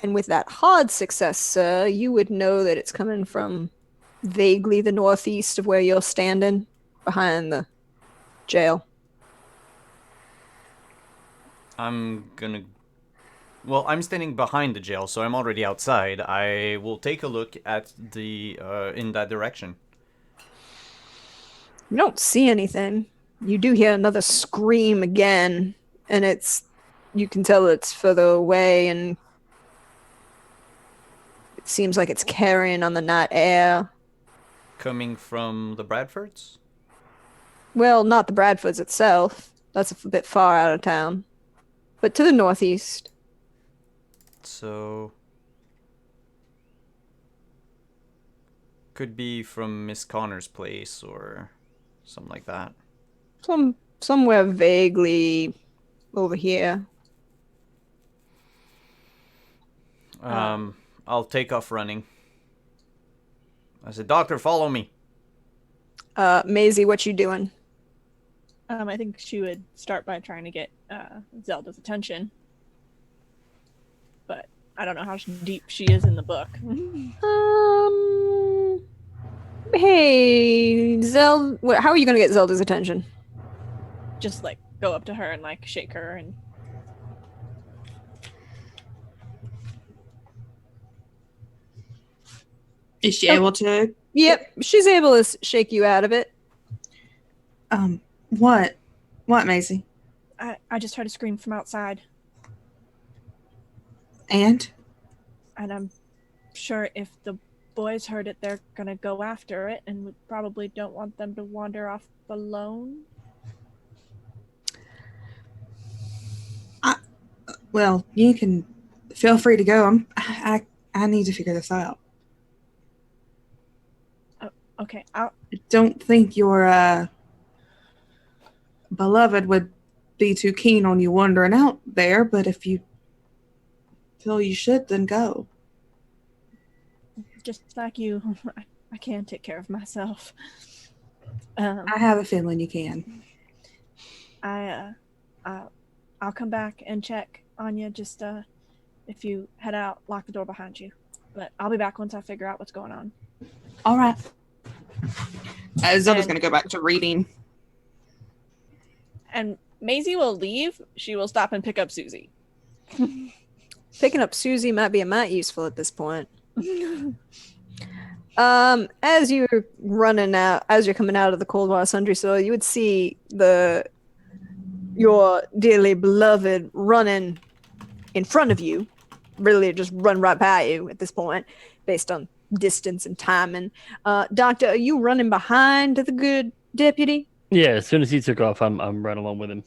And with that hard success, sir, you would know that it's coming from vaguely the northeast of where you're standing, behind the jail. I'm standing behind the jail, so I'm already outside. I will take a look at the in that direction. You don't see anything. You do hear another scream again, and you can tell it's further away, and it seems like it's carrying on the night air. Coming from the Bradfords? Well, not the Bradfords itself. That's a bit far out of town. But to the northeast. So could be from Miss Connor's place or something like that. Somewhere vaguely over here. I'll take off running. I said, "Doctor, follow me." Maisie, what you doing? I think she would start by trying to get Zelda's attention. But I don't know how deep she is in the book. Hey, Zelda, how are you gonna get Zelda's attention? Just like go up to her and like shake her and Is she able to? Yep, she's able to shake you out of it. What? What, Maisie? I just heard a scream from outside. And? And I'm sure if the boys heard it, they're gonna go after it, and we probably don't want them to wander off alone. Well, you can feel free to go. I need to figure this out. Okay, I don't think your beloved would be too keen on you wandering out there, but if you feel you should, then go. just like you, I can take care of myself. I have a feeling you can. I'll come back and check on you. Just if you head out, lock the door behind you. But I'll be back once I figure out what's going on. All right. Zelda's going to go back to reading. And Maisie will leave. She will stop and pick up Susie. Picking up Susie might be a mite useful at this point. As you're running out, as you're coming out of the Coldwater Sundry Store, you would see your dearly beloved running in front of you. Really just run right by you at this point, based on distance and timing. Doctor, are you running behind the good deputy? Yeah, as soon as he took off, I'm right along with him.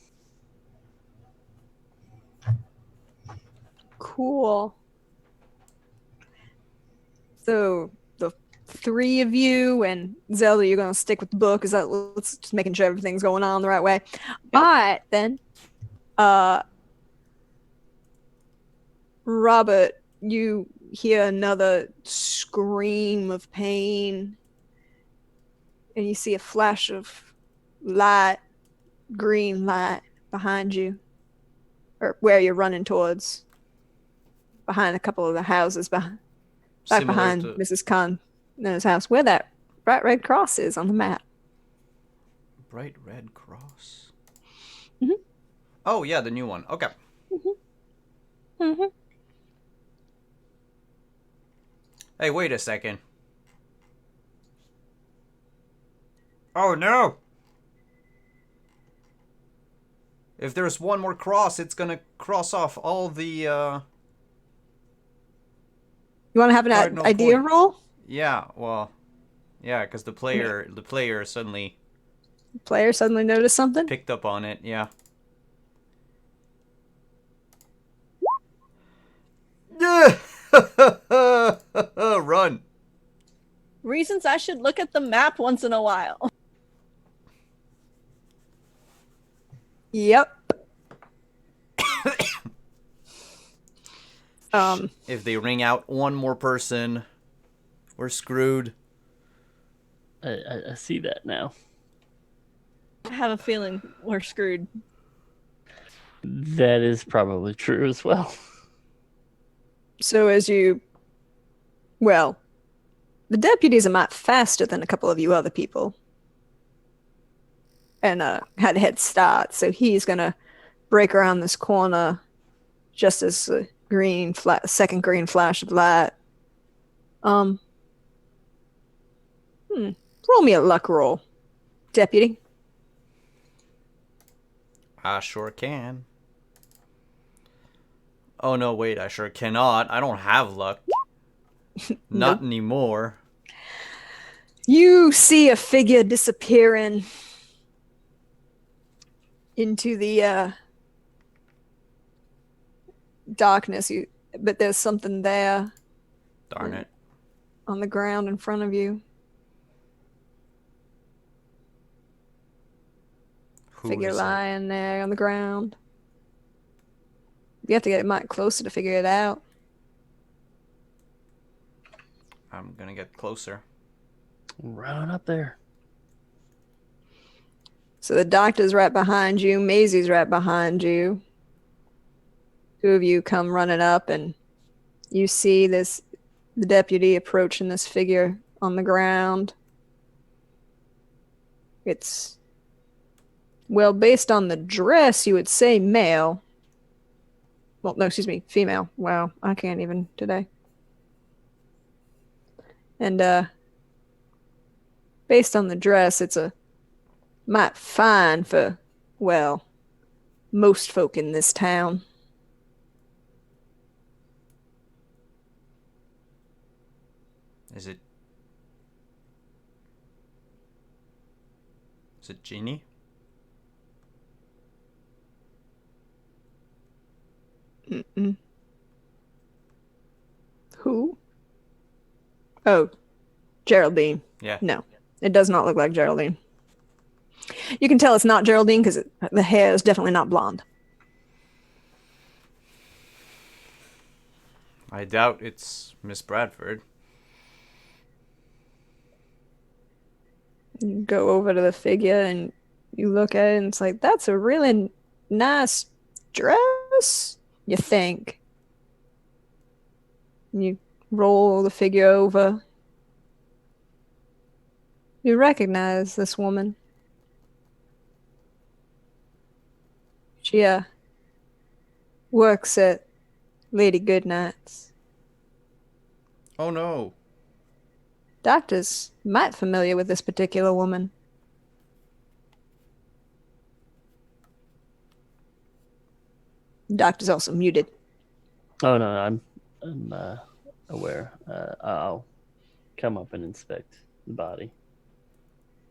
Cool. So the three of you and Zelda, you're gonna stick with the book. Is that let's just making sure everything's going on the right way? All right, then. Robert, you hear another scream of pain, and you see a flash of light, green light behind you, or where you're running towards, behind a couple of the houses, back behind Mrs. Connor's house, where that bright red cross is on the map. Bright red cross? Mm-hmm. Oh, yeah, the new one. Okay. Mm-hmm. Mm-hmm. Hey, wait a second. Oh, no! If there's one more cross, it's gonna cross off all the, You want to have an idea roll? Yeah, well, yeah, because the player suddenly... Player suddenly noticed something? Picked up on it, yeah. Yeah! Run! Reasons I should look at the map once in a while. Yep. If they ring out one more person, we're screwed. I see that now. I have a feeling we're screwed. That is probably true as well. So as you, well, the deputies are not faster than a couple of you other people, and had a head start. So he's gonna break around this corner just as the second green flash of light. Roll me a luck roll, deputy. I sure can. Oh no, wait, I sure cannot. I don't have luck. Not anymore. You see a figure disappearing into the darkness, but there's something there Darn it. on the ground in front of you. Who Figure is it? lying there on the ground. You have to get Mike closer to figure it out. I'm gonna get closer. Right up there. So the doctor's right behind you. Maisie's right behind you. Two of you come running up, and you see the deputy approaching this figure on the ground. It's, well, based on the dress, you would say male. Well, no, excuse me, female. Wow, I can't even today. And based on the dress, it's a might fine for, well, most folk in this town. Is it Jeannie? Mm-mm. Who? Oh, Geraldine. Yeah. No, it does not look like Geraldine. You can tell it's not Geraldine because the hair is definitely not blonde. I doubt it's Miss Bradford. You go over to the figure and you look at it and it's like, that's a really nice dress, you think. And you roll the figure over. You recognize this woman. She works at Lady Goodnight's. Oh no. Doctor's might familiar with this particular woman. Doctor's also muted. Oh no, I'm aware. I'll come up and inspect the body.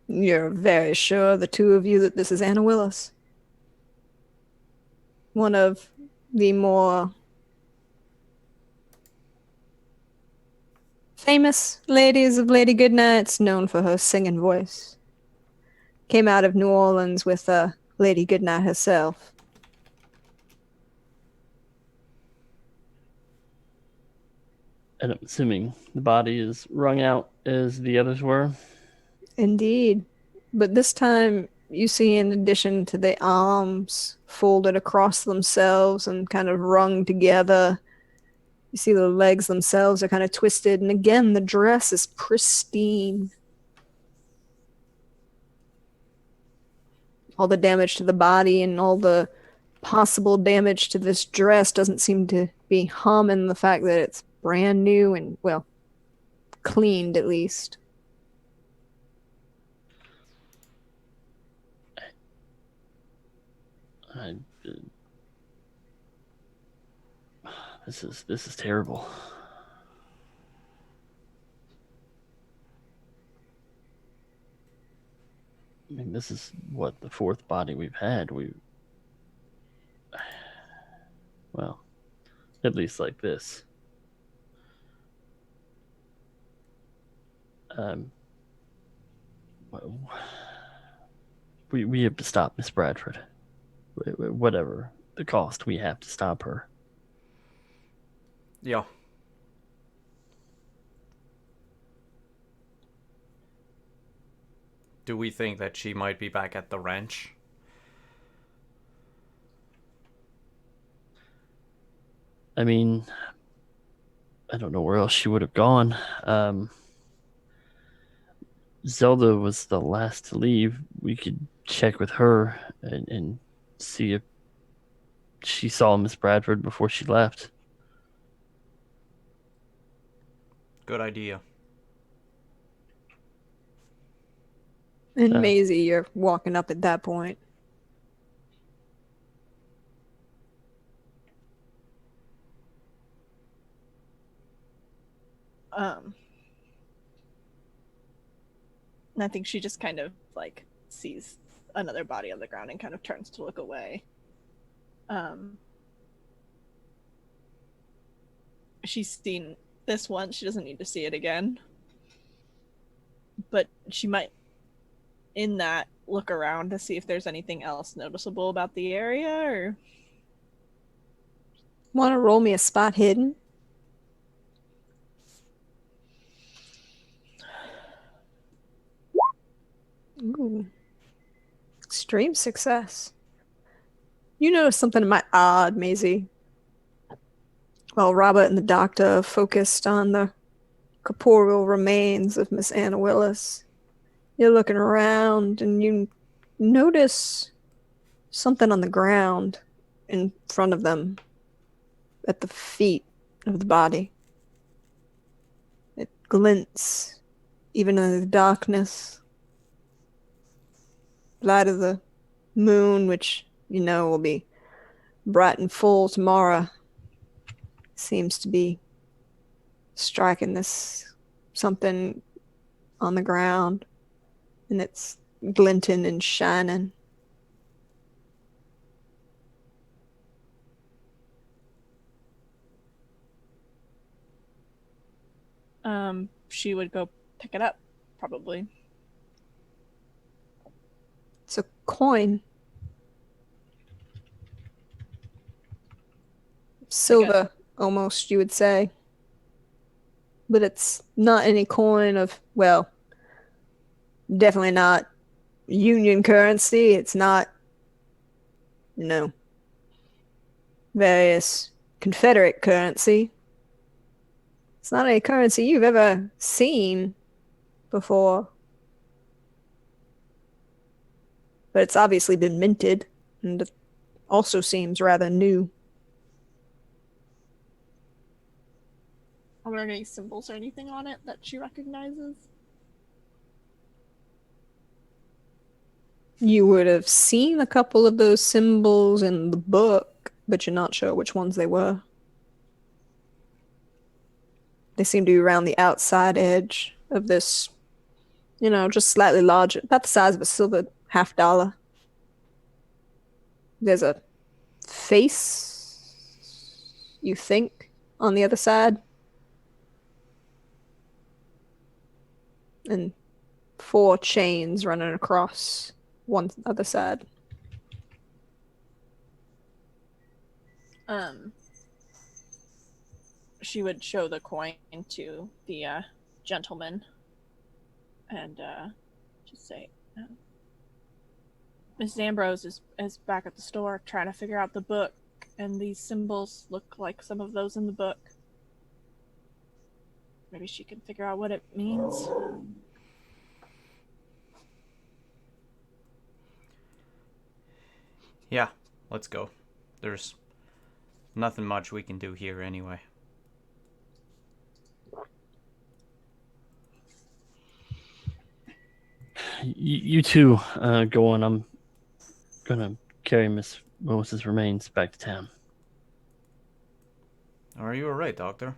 You're very sure, the two of you, that this is Anna Willis. One of the more famous ladies of Lady Goodnight's, known for her singing voice. Came out of New Orleans with Lady Goodnight herself. And I'm assuming the body is wrung out as the others were. Indeed. But this time, you see, in addition to the arms folded across themselves and kind of wrung together, you see the legs themselves are kind of twisted. And again, the dress is pristine. All the damage to the body and all the possible damage to this dress doesn't seem to be harming the fact that it's brand new and, well, cleaned at least. This is terrible. I mean, this is what, the fourth body we've had. Well, at least like this. We have to stop Miss Bradford. Whatever the cost, we have to stop her. Yeah. Do we think that she might be back at the ranch? I mean, I don't know where else she would have gone. Zelda was the last to leave. We could check with her and see if she saw Miss Bradford before she left. Good idea. And Uh, Maisie, you're walking up at that point. And I think she just kind of like sees another body on the ground and kind of turns to look away. She's seen this once, she doesn't need to see it again. But she might, in that, look around to see if there's anything else noticeable about the area, or Want to roll me a spot hidden? Ooh. Extreme success. You notice something odd, Maisie. While Robert and the doctor focused on the corporeal remains of Miss Anna Willis, you're looking around and you notice something on the ground in front of them at the feet of the body. It glints even in the darkness. Light of the moon, which you know will be bright and full tomorrow, seems to be striking this something on the ground, and it's glinting and shining. she would go pick it up, probably. It's a coin. Silver, almost, you would say. But it's not any coin of, well, definitely not Union currency. It's not, no, various Confederate currency. It's not any currency you've ever seen before. But it's obviously been minted, and it also seems rather new. Are there any symbols or anything on it that she recognizes? You would have seen a couple of those symbols in the book, but you're not sure which ones they were. They seem to be around the outside edge of this, just slightly larger, about the size of a silver $50. There's a face, you think, on the other side. And 4 chains running across one other side. She would show the coin to the gentleman and just say, Mrs. Ambrose is back at the store trying to figure out the book, and these symbols look like some of those in the book. Maybe she can figure out what it means. Yeah, let's go. There's nothing much we can do here anyway. You two go on. I'm gonna carry Miss Willis's remains back to town. Are you alright, Doctor?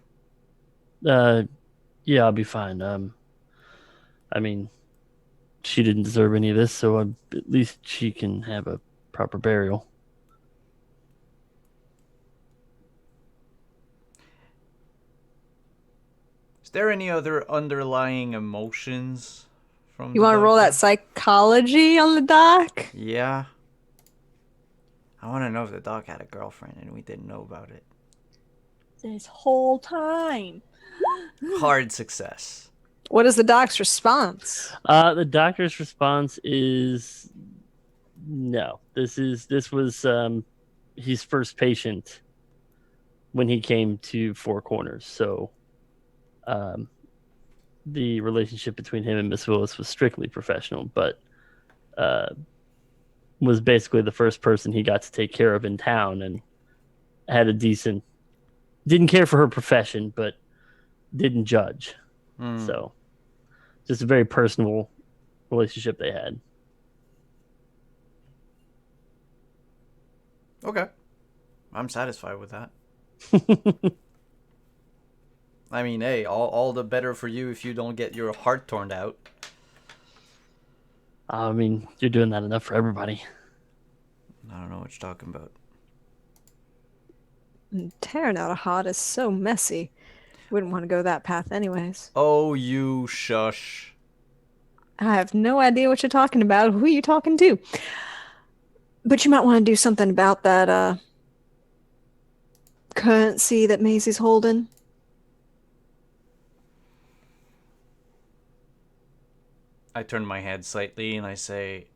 Yeah, I'll be fine. I mean, she didn't deserve any of this, so at least she can have a proper burial. Is there any other underlying emotions from You the want to roll that doctor? psychology on the doc? Yeah. I want to know if the doc had a girlfriend and we didn't know about it. this whole time. Hard success. What is the doc's response? The doctor's response is no. This was his first patient when he came to Four Corners. So the relationship between him and Miss Willis was strictly professional, but was basically the first person he got to take care of in town, and had a decent, didn't care for her profession, but didn't judge. So just a very personal relationship they had. Okay. I'm satisfied with that. I mean, hey, all the better for you if you don't get your heart torn out. I mean, you're doing that enough for everybody. I don't know what you're talking about. Tearing out a heart is so messy. Wouldn't want to go that path anyways. Oh, you shush. I have no idea what you're talking about. Who are you talking to? But you might want to do something about that currency that Maisie's holding. I turn my head slightly and I say,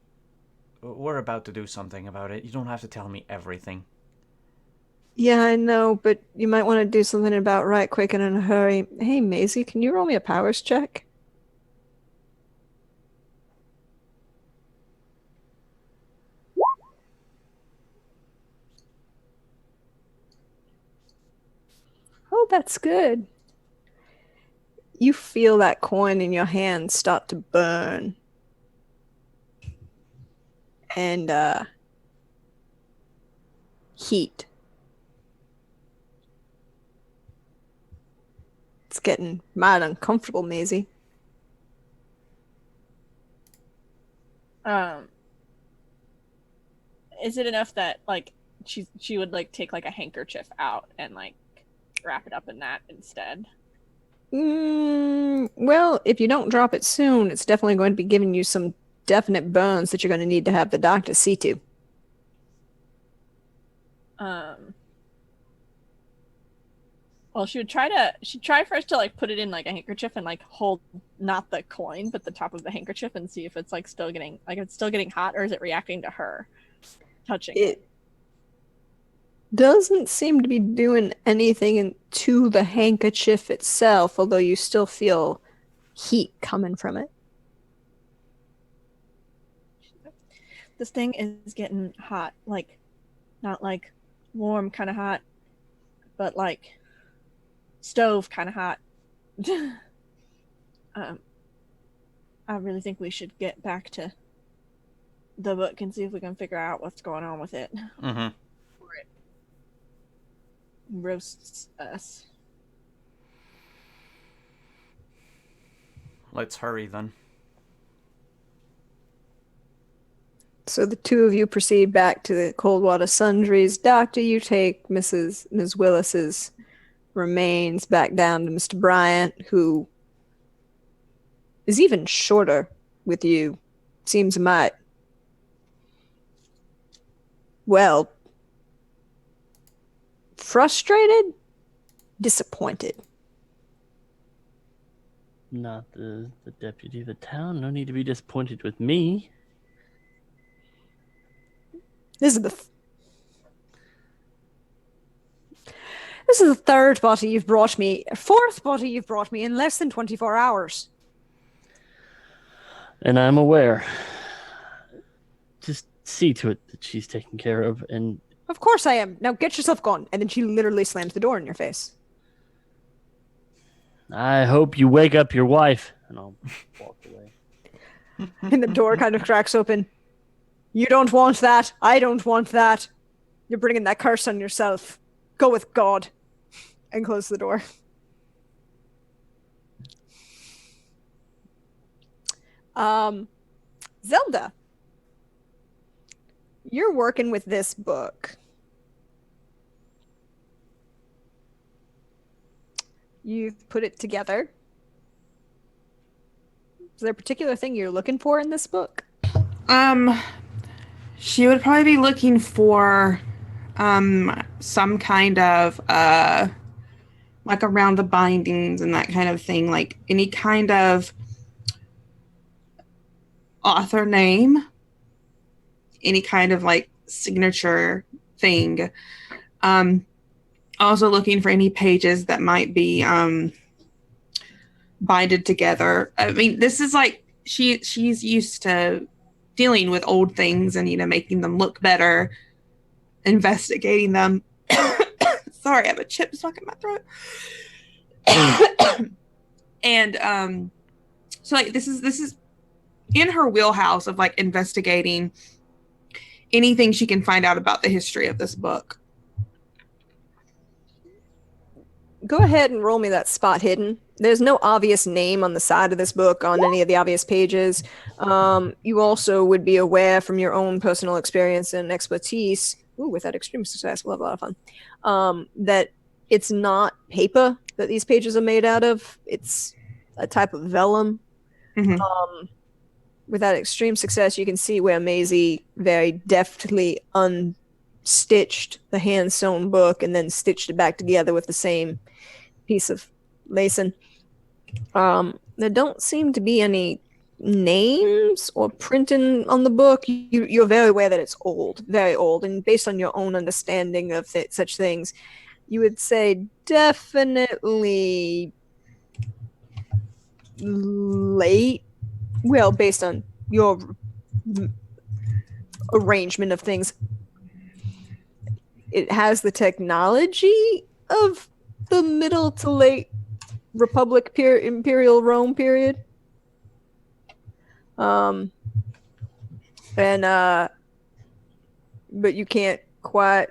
we're about to do something about it. You don't have to tell me everything. Yeah, I know, but you might want to do something about right quick and in a hurry. Hey, Maisie, can you roll me a powers check? Oh, that's good. You feel that coin in your hand start to burn. And heat. It's getting mild uncomfortable, Maisie. Is it enough that like she would like take like a handkerchief out and like wrap it up in that instead? Well, if you don't drop it soon, it's definitely going to be giving you some definite burns that you're going to need to have the doctor see to. Well, she'd try first to like put it in like a handkerchief and like hold not the coin but the top of the handkerchief and see if it's like still getting hot, or is it reacting to her touching It doesn't seem to be doing anything to the handkerchief itself, although you still feel heat coming from it. This thing is getting hot, like not like warm kind of hot, but like stove kind of hot. I really think we should get back to the book and see if we can figure out what's going on with it. Mm-hmm. Before it roasts us. Let's hurry then. So the two of you proceed back to the Coldwater Sundries. Doctor, you take Ms. Willis's remains back down to Mr. Bryant, who is even shorter with you. Seems a mite, well, frustrated, disappointed. Not the deputy of the town. No need to be disappointed with me. This is the third body you've brought me, fourth body you've brought me in less than 24 hours. And I'm aware. Just see to it that she's taken care of, and Of course I am. Now get yourself gone. And then she literally slams the door in your face. I hope you wake up your wife. And I'll walk away. And the door kind of cracks open. You don't want that. I don't want that. You're bringing that curse on yourself. Go with God. And close the door. Zelda. You're working with this book. You've put it together. Is there a particular thing you're looking for in this book? She would probably be looking for some kind of like around the bindings and that kind of thing, like any kind of author name, any kind of like signature thing. Also looking for any pages that might be binded together. I mean, this is like she's used to dealing with old things and making them look better, investigating them. Sorry, I have a chip stuck in my throat. And so like this is in her wheelhouse of like investigating anything she can find out about the history of this book. Go ahead and roll me that spot hidden. There's no obvious name on the side of this book on any of the obvious pages. You also would be aware from your own personal experience and expertise, with that extreme success, we'll have a lot of fun, that it's not paper that these pages are made out of. It's a type of vellum. Mm-hmm. With that extreme success, you can see where Maisie very deftly unstitched the hand-sewn book and then stitched it back together with the same piece of lacing. There don't seem to be any names or printing on the book. You're very aware that it's old, very old, and based on your own understanding of such things, you would say definitely late. Well, based on your arrangement of things, it has the technology of the middle to late Republic Imperial Rome period. But you can't quite.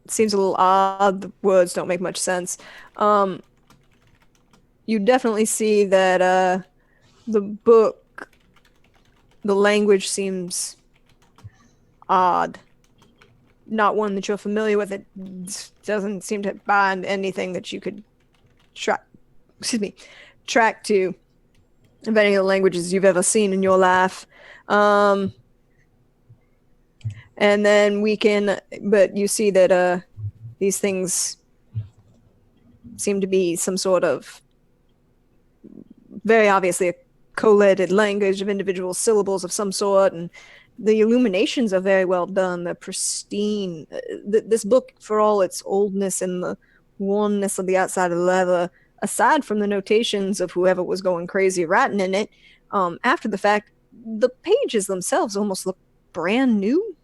It seems a little odd. The words don't make much sense. You definitely see that the book, the language seems odd. Not one that you're familiar with. It doesn't seem to bind anything that you could track to of any of the languages you've ever seen in your life. And then but you see that these things seem to be some sort of, very obviously, a collated language of individual syllables of some sort, and the illuminations are very well done. They're pristine. This book, for all its oldness and the wornness of the outside of the leather, aside from the notations of whoever was going crazy writing in it, after the fact, the pages themselves almost look brand new.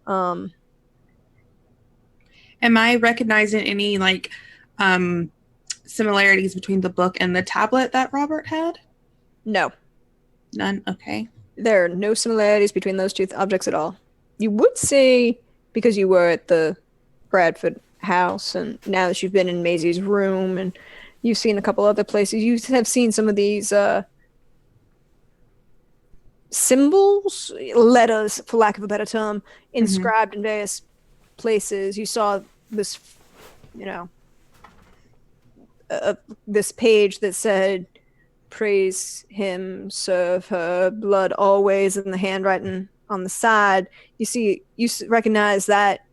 Am I recognizing any like similarities between the book and the tablet that Robert had? No. None? Okay. There are no similarities between those two objects at all. You would say, because you were at the Bradford house, and now that you've been in Maisie's room, and you've seen a couple other places, you have seen some of these symbols, letters, for lack of a better term, inscribed in various places. You saw this, this page that said, "Praise him, serve her, blood always," in the handwriting on the side. You recognize that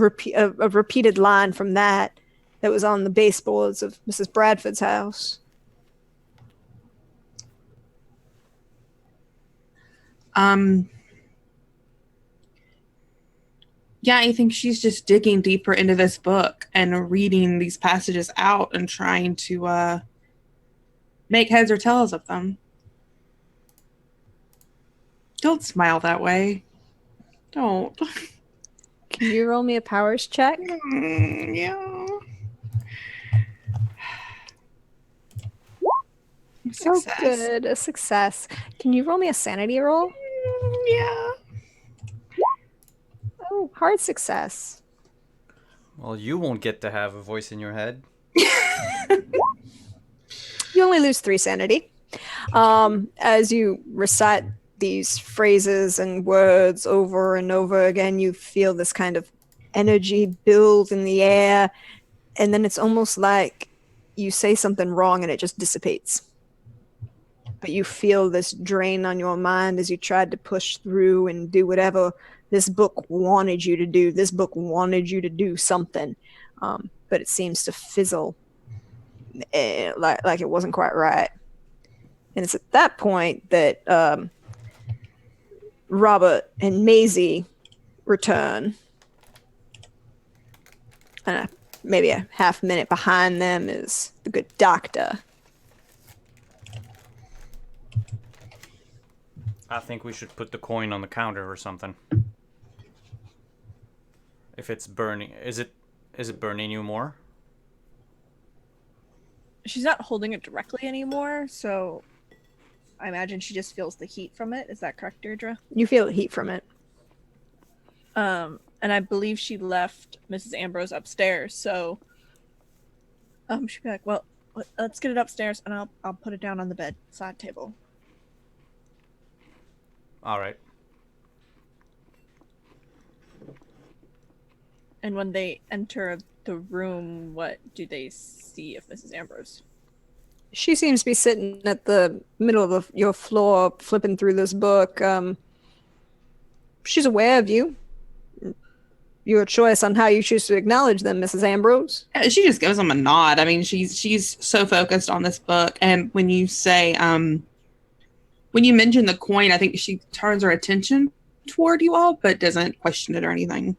a repeated line from that was on the baseboards of Mrs. Bradford's house. Yeah, I think she's just digging deeper into this book and reading these passages out and trying to make heads or tails of them. Don't smile that way. Don't. Can you roll me a powers check? Yeah. So good. A success. Can you roll me a sanity roll? Yeah. Oh, hard success. Well, you won't get to have a voice in your head. You only lose 3 sanity. As you recite these phrases and words over and over again, you feel this kind of energy build in the air, and then it's almost like you say something wrong and it just dissipates. But you feel this drain on your mind as you tried to push through and do whatever this book wanted you to do. This book wanted you to do something. but it seems to fizzle, like it wasn't quite right. And it's at that point that Robert and Maisie return. And maybe a half minute behind them is the good doctor. I think we should put the coin on the counter or something. If it's burning, is it burning you more? She's not holding it directly anymore, so I imagine she just feels the heat from it. Is that correct, Deirdre? You feel the heat from it. And I believe she left Mrs. Ambrose upstairs, so she'd be like, "Well, let's get it upstairs, and I'll put it down on the bedside table." All right. And when they enter the room, what do they see of Mrs. Ambrose? She seems to be sitting at the middle of your floor, flipping through this book. She's aware of you. Your choice on how you choose to acknowledge them, Mrs. Ambrose. She just gives them a nod. I mean, she's so focused on this book. And when you say, when you mention the coin, I think she turns her attention toward you all, but doesn't question it or anything.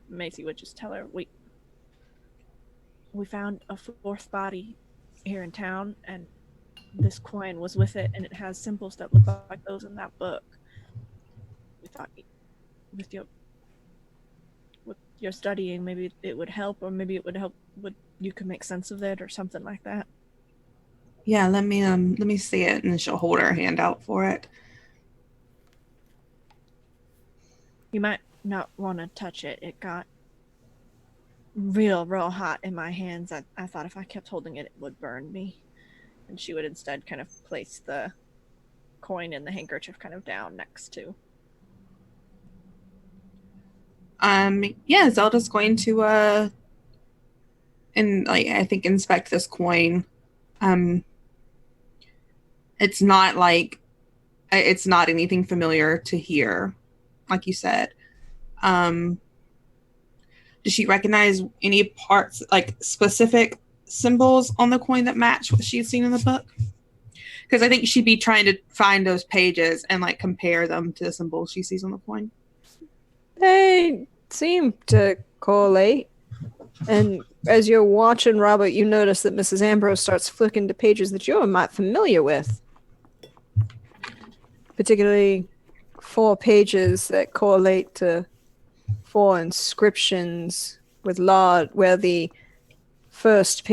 Macy would just tell her, we found a fourth body here in town, and this coin was with it, and it has symbols that look like those in that book. We thought with your studying, maybe it would help, or maybe it would help you could make sense of it or something like that. Yeah, let me see it, and then she'll hold her hand out for it. You might not want to touch it. It got real hot in my hands. I thought if I kept holding it, it would burn me. And she would instead kind of place the coin and the handkerchief kind of down next to. Yeah, Zelda's going to and like I think inspect this coin. It's not anything familiar to hear, like you said. Does she recognize any parts, like specific symbols on the coin that match what she's seen in the book? Because I think she'd be trying to find those pages and like compare them to the symbols she sees on the coin. They seem to correlate. And as you're watching, Robert, you notice that Mrs. Ambrose starts flicking to pages that you're not familiar with. Particularly 4 pages that correlate to 4 inscriptions with where the first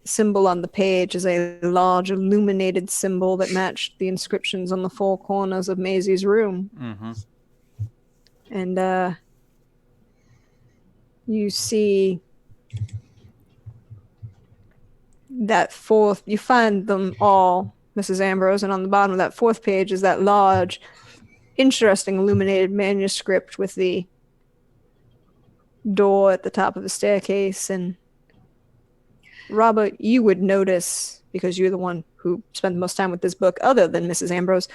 symbol on the page is a large illuminated symbol that matched the inscriptions on the 4 corners of Maisie's room. Mm-hmm. And you see that 4th, you find them all, Mrs. Ambrose, and on the bottom of that 4th page is that large, interesting illuminated manuscript with the door at the top of the staircase. And Robert, you would notice, because you're the one who spent the most time with this book other than Mrs. Ambrose,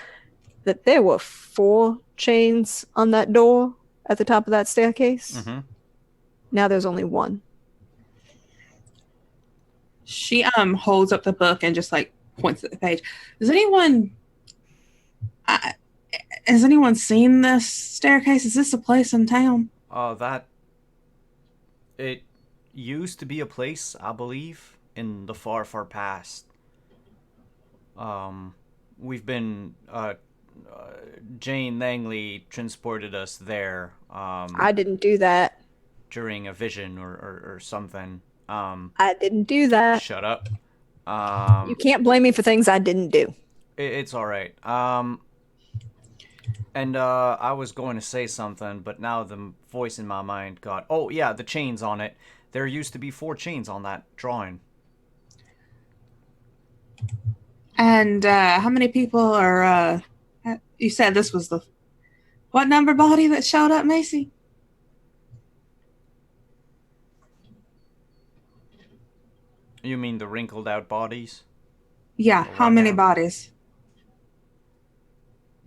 that there were 4 chains on that door at the top of that staircase. Mm-hmm. Now there's only 1. She holds up the book and just like points at the page. Has anyone seen this staircase? Is this a place in town? It used to be a place, I believe, in the far, far past. We've been, Jane Langley transported us there. I didn't do that. During a vision or something. I didn't do that. Shut up. You can't blame me for things I didn't do. It's all right. And I was going to say something, but now the voice in my mind got, oh yeah, the chains on it. There used to be 4 chains on that drawing. And how many people are, you said this was what number body that showed up, Macy? You mean the wrinkled out bodies? Yeah, Well, how right many now. bodies?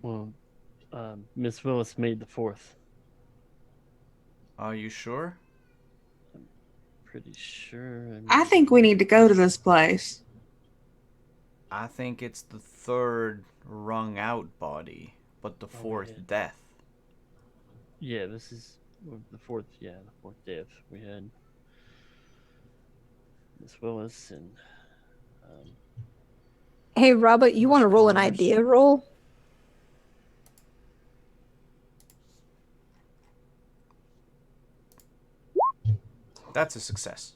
Well, Miss Willis made the 4th. Are you sure? Pretty sure. I think we need to go to this place. I think it's the third wrung out body, but the fourth yeah. death. Yeah, this is the fourth. Yeah, the fourth death. We had Miss Willis and Hey, Robert, you want to roll an Connors. idea roll? That's a success.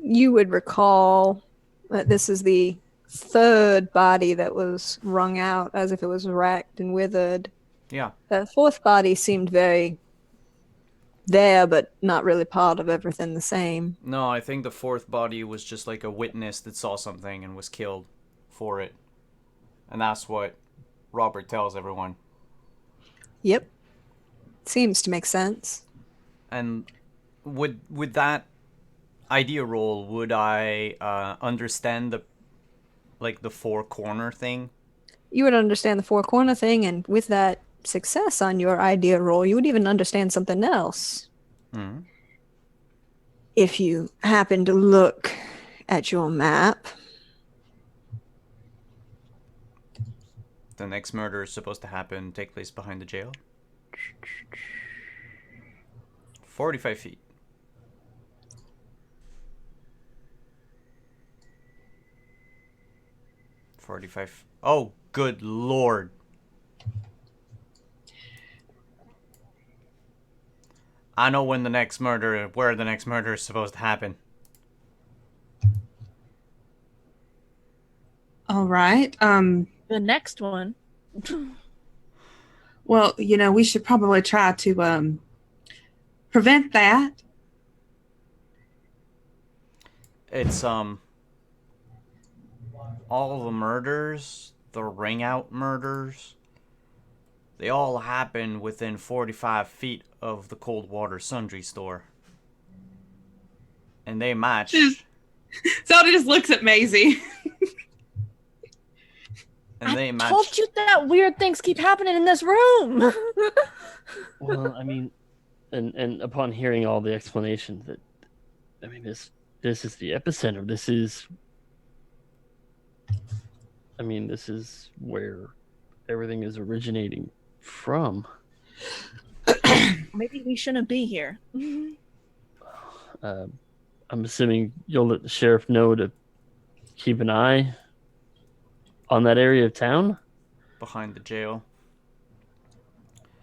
You would recall that this is the third body that was wrung out as if it was racked and withered. Yeah. The fourth body seemed very there, but not really part of everything the same. No, I think the fourth body was just like a witness that saw something and was killed for it. And that's what Robert tells everyone. Yep. Seems to make sense. And with that idea roll, would I understand the four corner thing? You would understand the four corner thing, and with that success on your idea roll, you would even understand something else. Mm-hmm. If you happen to look at your map, The next murder is supposed to take place behind the jail. 45 feet. Oh, good lord. I know where the next murder is supposed to happen. All right. The next one. Well, we should probably try to prevent that. It's all the murders, the ring out murders, they all happen within 45 feet of the Coldwater Sundry store. And they match. Zelda just looks at Maisie. And they match. Told you that weird things keep happening in this room. Well, I mean, and upon hearing all the explanations, this is the epicenter. This is where everything is originating from. Maybe we shouldn't be here. I'm assuming you'll let the sheriff know to keep an eye on that area of town behind the jail.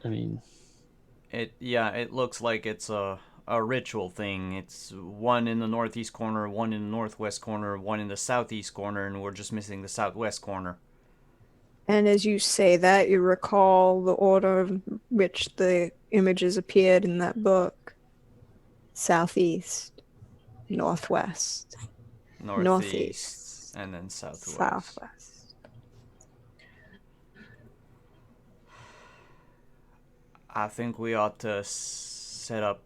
I mean, it looks like it's a ritual thing. It's one in the northeast corner, one in the northwest corner, one in the southeast corner, and we're just missing the southwest corner. and as you say that, you recall the order of which the images appeared in that book. Southeast, northwest, Northeast, and then southwest. I think we ought to set up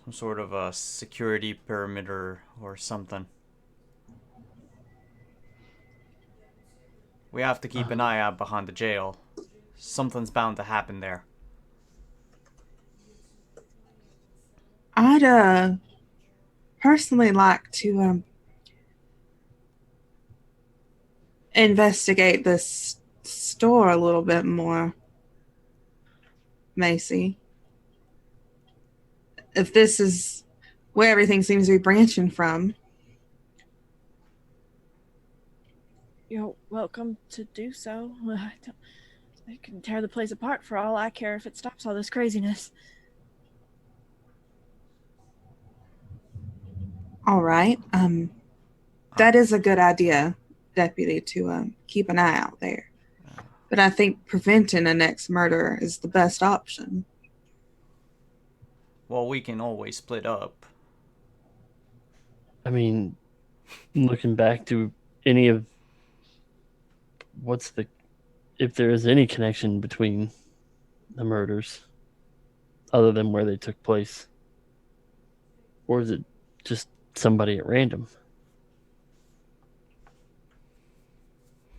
some sort of a security perimeter or something. We have to keep an eye out behind the jail. Something's bound to happen there. I'd personally like to investigate this store a little bit more, Macy. If this is where everything seems to be branching from. You're welcome to do so. I can tear the place apart for all I care if it stops all this craziness. All right. That is a good idea, Deputy, to keep an eye out there. But I think preventing a next murder is the best option. Well, we can always split up. I mean, looking back to any of if there is any connection between the murders other than where they took place, or is it just somebody at random?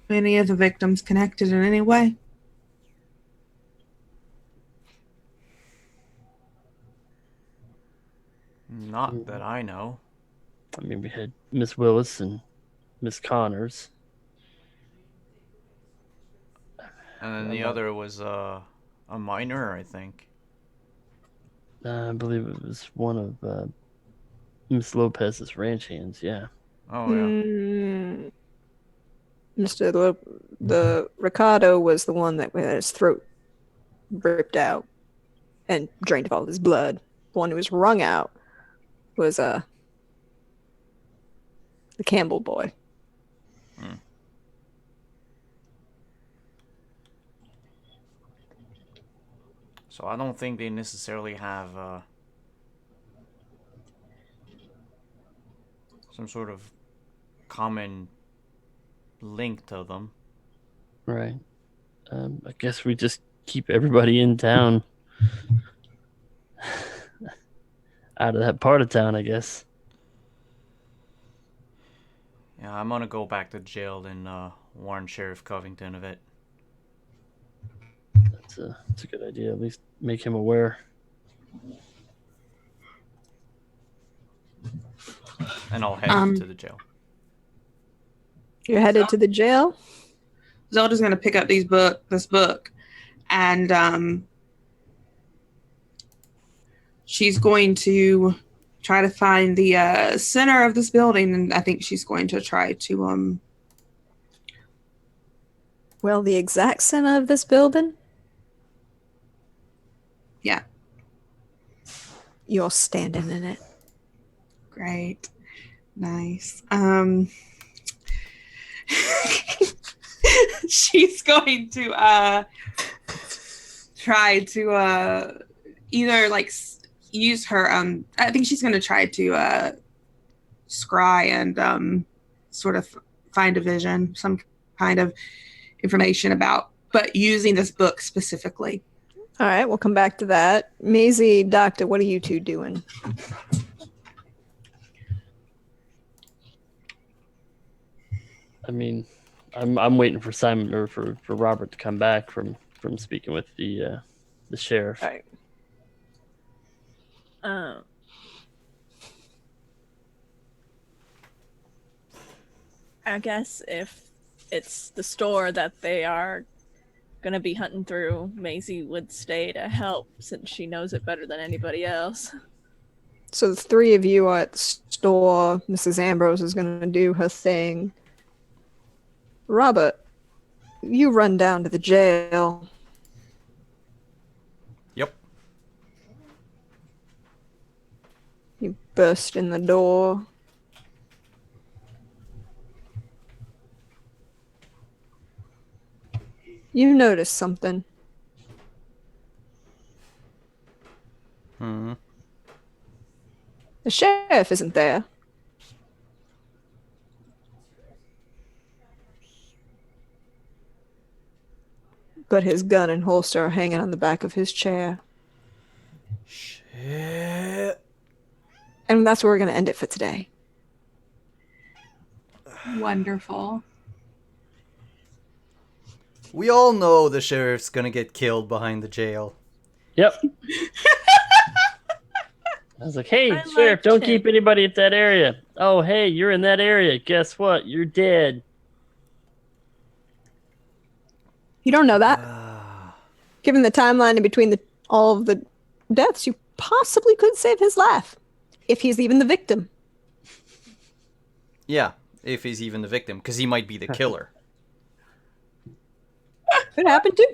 Any of the victims connected in any way? Not that I know. I mean, we had Miss Willis and Miss Connors. And then the other was a minor, I think. I believe it was one of Miss Lopez's ranch hands. Yeah. Oh yeah. Mm, the Ricardo was the one that had his throat ripped out and drained of all his blood. The one who was wrung out was the Campbell boy. So I don't think they necessarily have some sort of common link to them. Right. I guess we just keep everybody in town. Out of that part of town, I guess. Yeah, I'm gonna go back to jail and warn Sheriff Covington of it. That's a good idea. At least make him aware. And I'll head to the jail. You're headed to the jail? Zelda's going to pick up this book, and she's going to try to find the center of this building, and I think she's going to try to Well, the exact center of this building? Yeah. You're standing in it. Great. Nice. She's going to try to either like use her I think she's going to try to scry and sort of find a vision, some kind of information about, but using this book specifically. All right, we'll come back to that. Maisie, Doctor, what are you two doing? I mean, I'm waiting for Simon or for Robert to come back from speaking with the sheriff. All right. I guess if it's the store that they are going to be hunting through, Maisie would stay to help since she knows it better than anybody else. So the three of you are at the store. Mrs. Ambrose is going to do her thing. Robert, you run down to the jail. Yep. You burst in the door. You notice something. Hmm. The sheriff isn't there. But his gun and holster are hanging on the back of his chair. Shit. And that's where we're going to end it for today. Wonderful. We all know the sheriff's gonna get killed behind the jail. Yep. I was like, hey, I sheriff, liked don't it. keep anybody at that area. Oh, hey, you're in that area. Guess what? You're dead. You don't know that. Ah. Given the timeline in between all of the deaths, you possibly could save his life. If he's even the victim. Yeah, if he's even the victim, because he might be the killer. Could happen too.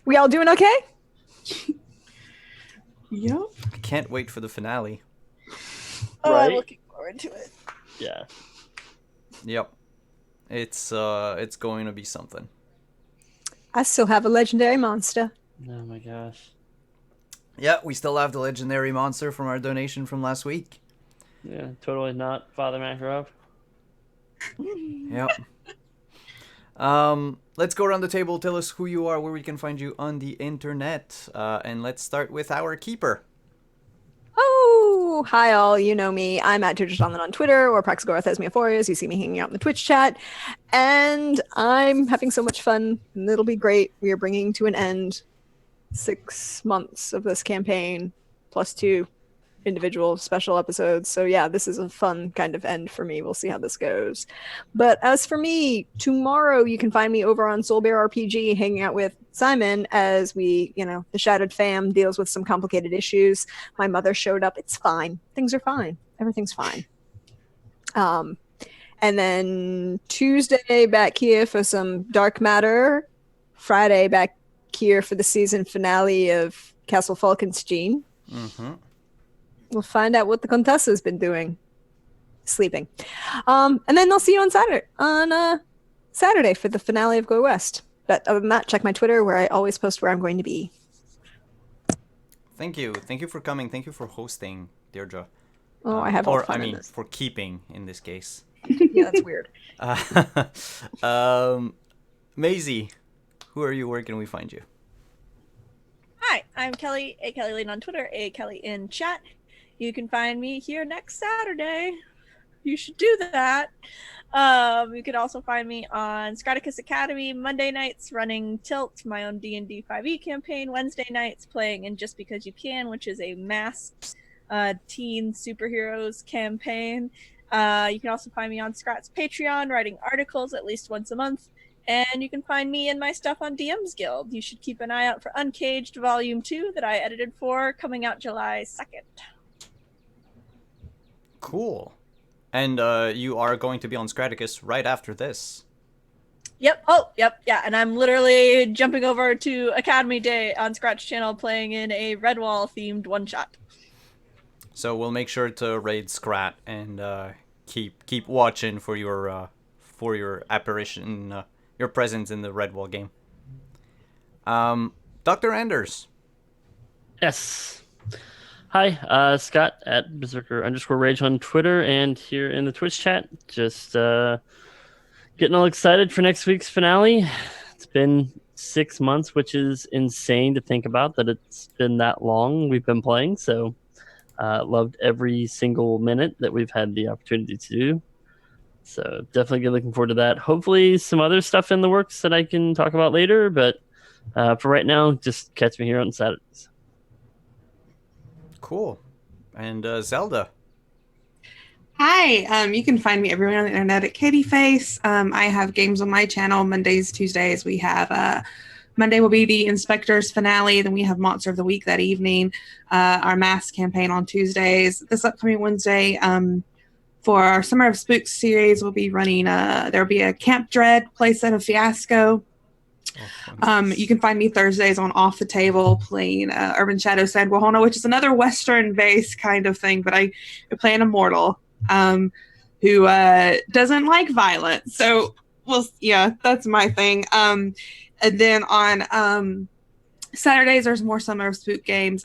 We all doing okay? Yep. I can't wait for the finale. Oh, Right? I'm looking forward to it. Yeah. Yep. It's going to be something. I still have a legendary monster. Oh my gosh. Yeah, we still have the legendary monster from our donation from last week. Yeah, totally not Father Makarov. Yep. Let's go around the table. Tell us who you are, where we can find you on the internet, and let's start with our keeper. Oh, hi all. You know me. I'm at Jonathan on Twitter or Praxagora Thesmiaphorias. You see me hanging out in the Twitch chat. And I'm having so much fun. And it'll be great. We are bringing to an end 6 months of this campaign, plus 2 individual special episodes. So yeah, this is a fun kind of end for me. We'll see how this goes. But as for me, tomorrow you can find me over on Soul Bear RPG hanging out with Simon as we, the Shattered Fam deals with some complicated issues. My mother showed up. It's fine. Things are fine. Everything's fine. And then Tuesday back here for some Dark Matter. Friday back here for the season finale of Castle Falkenstein. Mm-hmm. We'll find out what the Contessa's been doing. Sleeping. And then I'll see you on Saturday for the finale of Go West. But other than that, check my Twitter where I always post where I'm going to be. Thank you. Thank you for coming. Thank you for hosting, Deirdre. Oh, I have all fun in this. For keeping in this case. Yeah, that's weird. Maisie, who are you? Where can we find you? Hi, I'm Kelly, a Kelly Lane on Twitter, a Kelly in chat. You can find me here next Saturday. You should do that. You can also find me on Scraticus Academy Monday nights running Tilt, my own D&D 5e campaign. Wednesday nights playing in Just Because You Can, which is a masked teen superheroes campaign. You can also find me on Scrat's Patreon writing articles at least once a month. And you can find me and my stuff on DM's Guild. You should keep an eye out for Uncaged Volume 2 that I edited for, coming out July 2nd. Cool. And you are going to be on Scraticus right after this. Yep. Oh, yep. Yeah. And I'm literally jumping over to Academy Day on Scratch Channel playing in a Redwall themed one-shot. So we'll make sure to raid Scrat and keep watching for your apparition, your presence in the Redwall game. Dr. Anders. Yes. Hi, Scott at Berserker_Rage on Twitter and here in the Twitch chat. Just getting all excited for next week's finale. It's been 6 months, which is insane to think about that it's been that long we've been playing. So loved every single minute that we've had the opportunity to do. So definitely looking forward to that. Hopefully some other stuff in the works that I can talk about later. But for right now, just catch me here on Saturdays. Cool. And Zelda. Hi, you can find me everywhere on the internet at Katieface. I have games on my channel Mondays, Tuesdays. We have Monday will be the Inspector's finale. Then we have Monster of the Week that evening. Our mask campaign on Tuesdays. This upcoming Wednesday, for our Summer of Spooks series, we'll be running. There'll be a Camp Dread playset of Fiasco. You can find me Thursdays on Off the Table playing Urban Shadow San Guajona, which is another Western-based kind of thing, but I play an immortal who doesn't like violence. So, that's my thing. And then on Saturdays, there's more Summer of Spook games.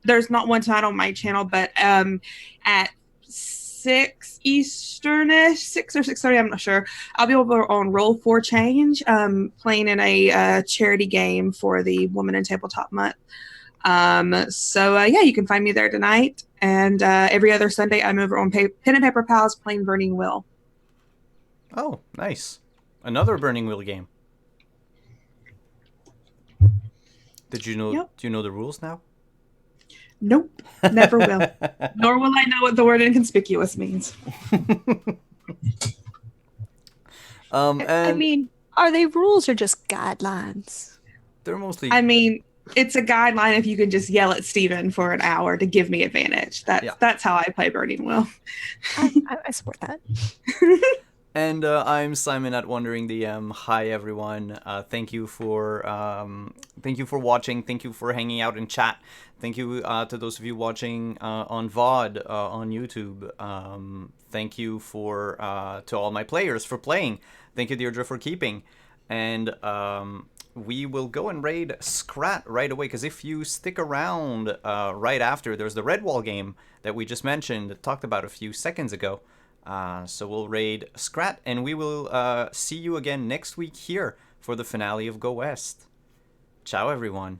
There's not one tonight on my channel, but at 6 Easternish, 6 or 6:30, I'm not sure. I'll be over on Roll for Change, playing in a charity game for the Woman in Tabletop Month. You can find me there tonight. And every other Sunday, I'm over on Pen and Paper Pals playing Burning Wheel. Oh, nice. Another Burning Wheel game. Did you know? Yep. Do you know the rules now? Nope, never will. Nor will I know what the word inconspicuous means. I mean, are they rules or just guidelines? They're mostly. I mean, it's a guideline if you can just yell at Steven for an hour to give me advantage. That's how I play Burning Wheel. I support that. And I'm Simon at Wandering DM. Hi everyone. Thank you for watching. Thank you for hanging out in chat. Thank you to those of you watching on VOD on YouTube. Thank you to all my players for playing. Thank you, Deirdre, for keeping. And we will go and raid Scrat right away, because if you stick around right after, there's the Redwall game that we just mentioned, talked about a few seconds ago. So we'll raid Scrat, and we will see you again next week here for the finale of Go West. Ciao, everyone.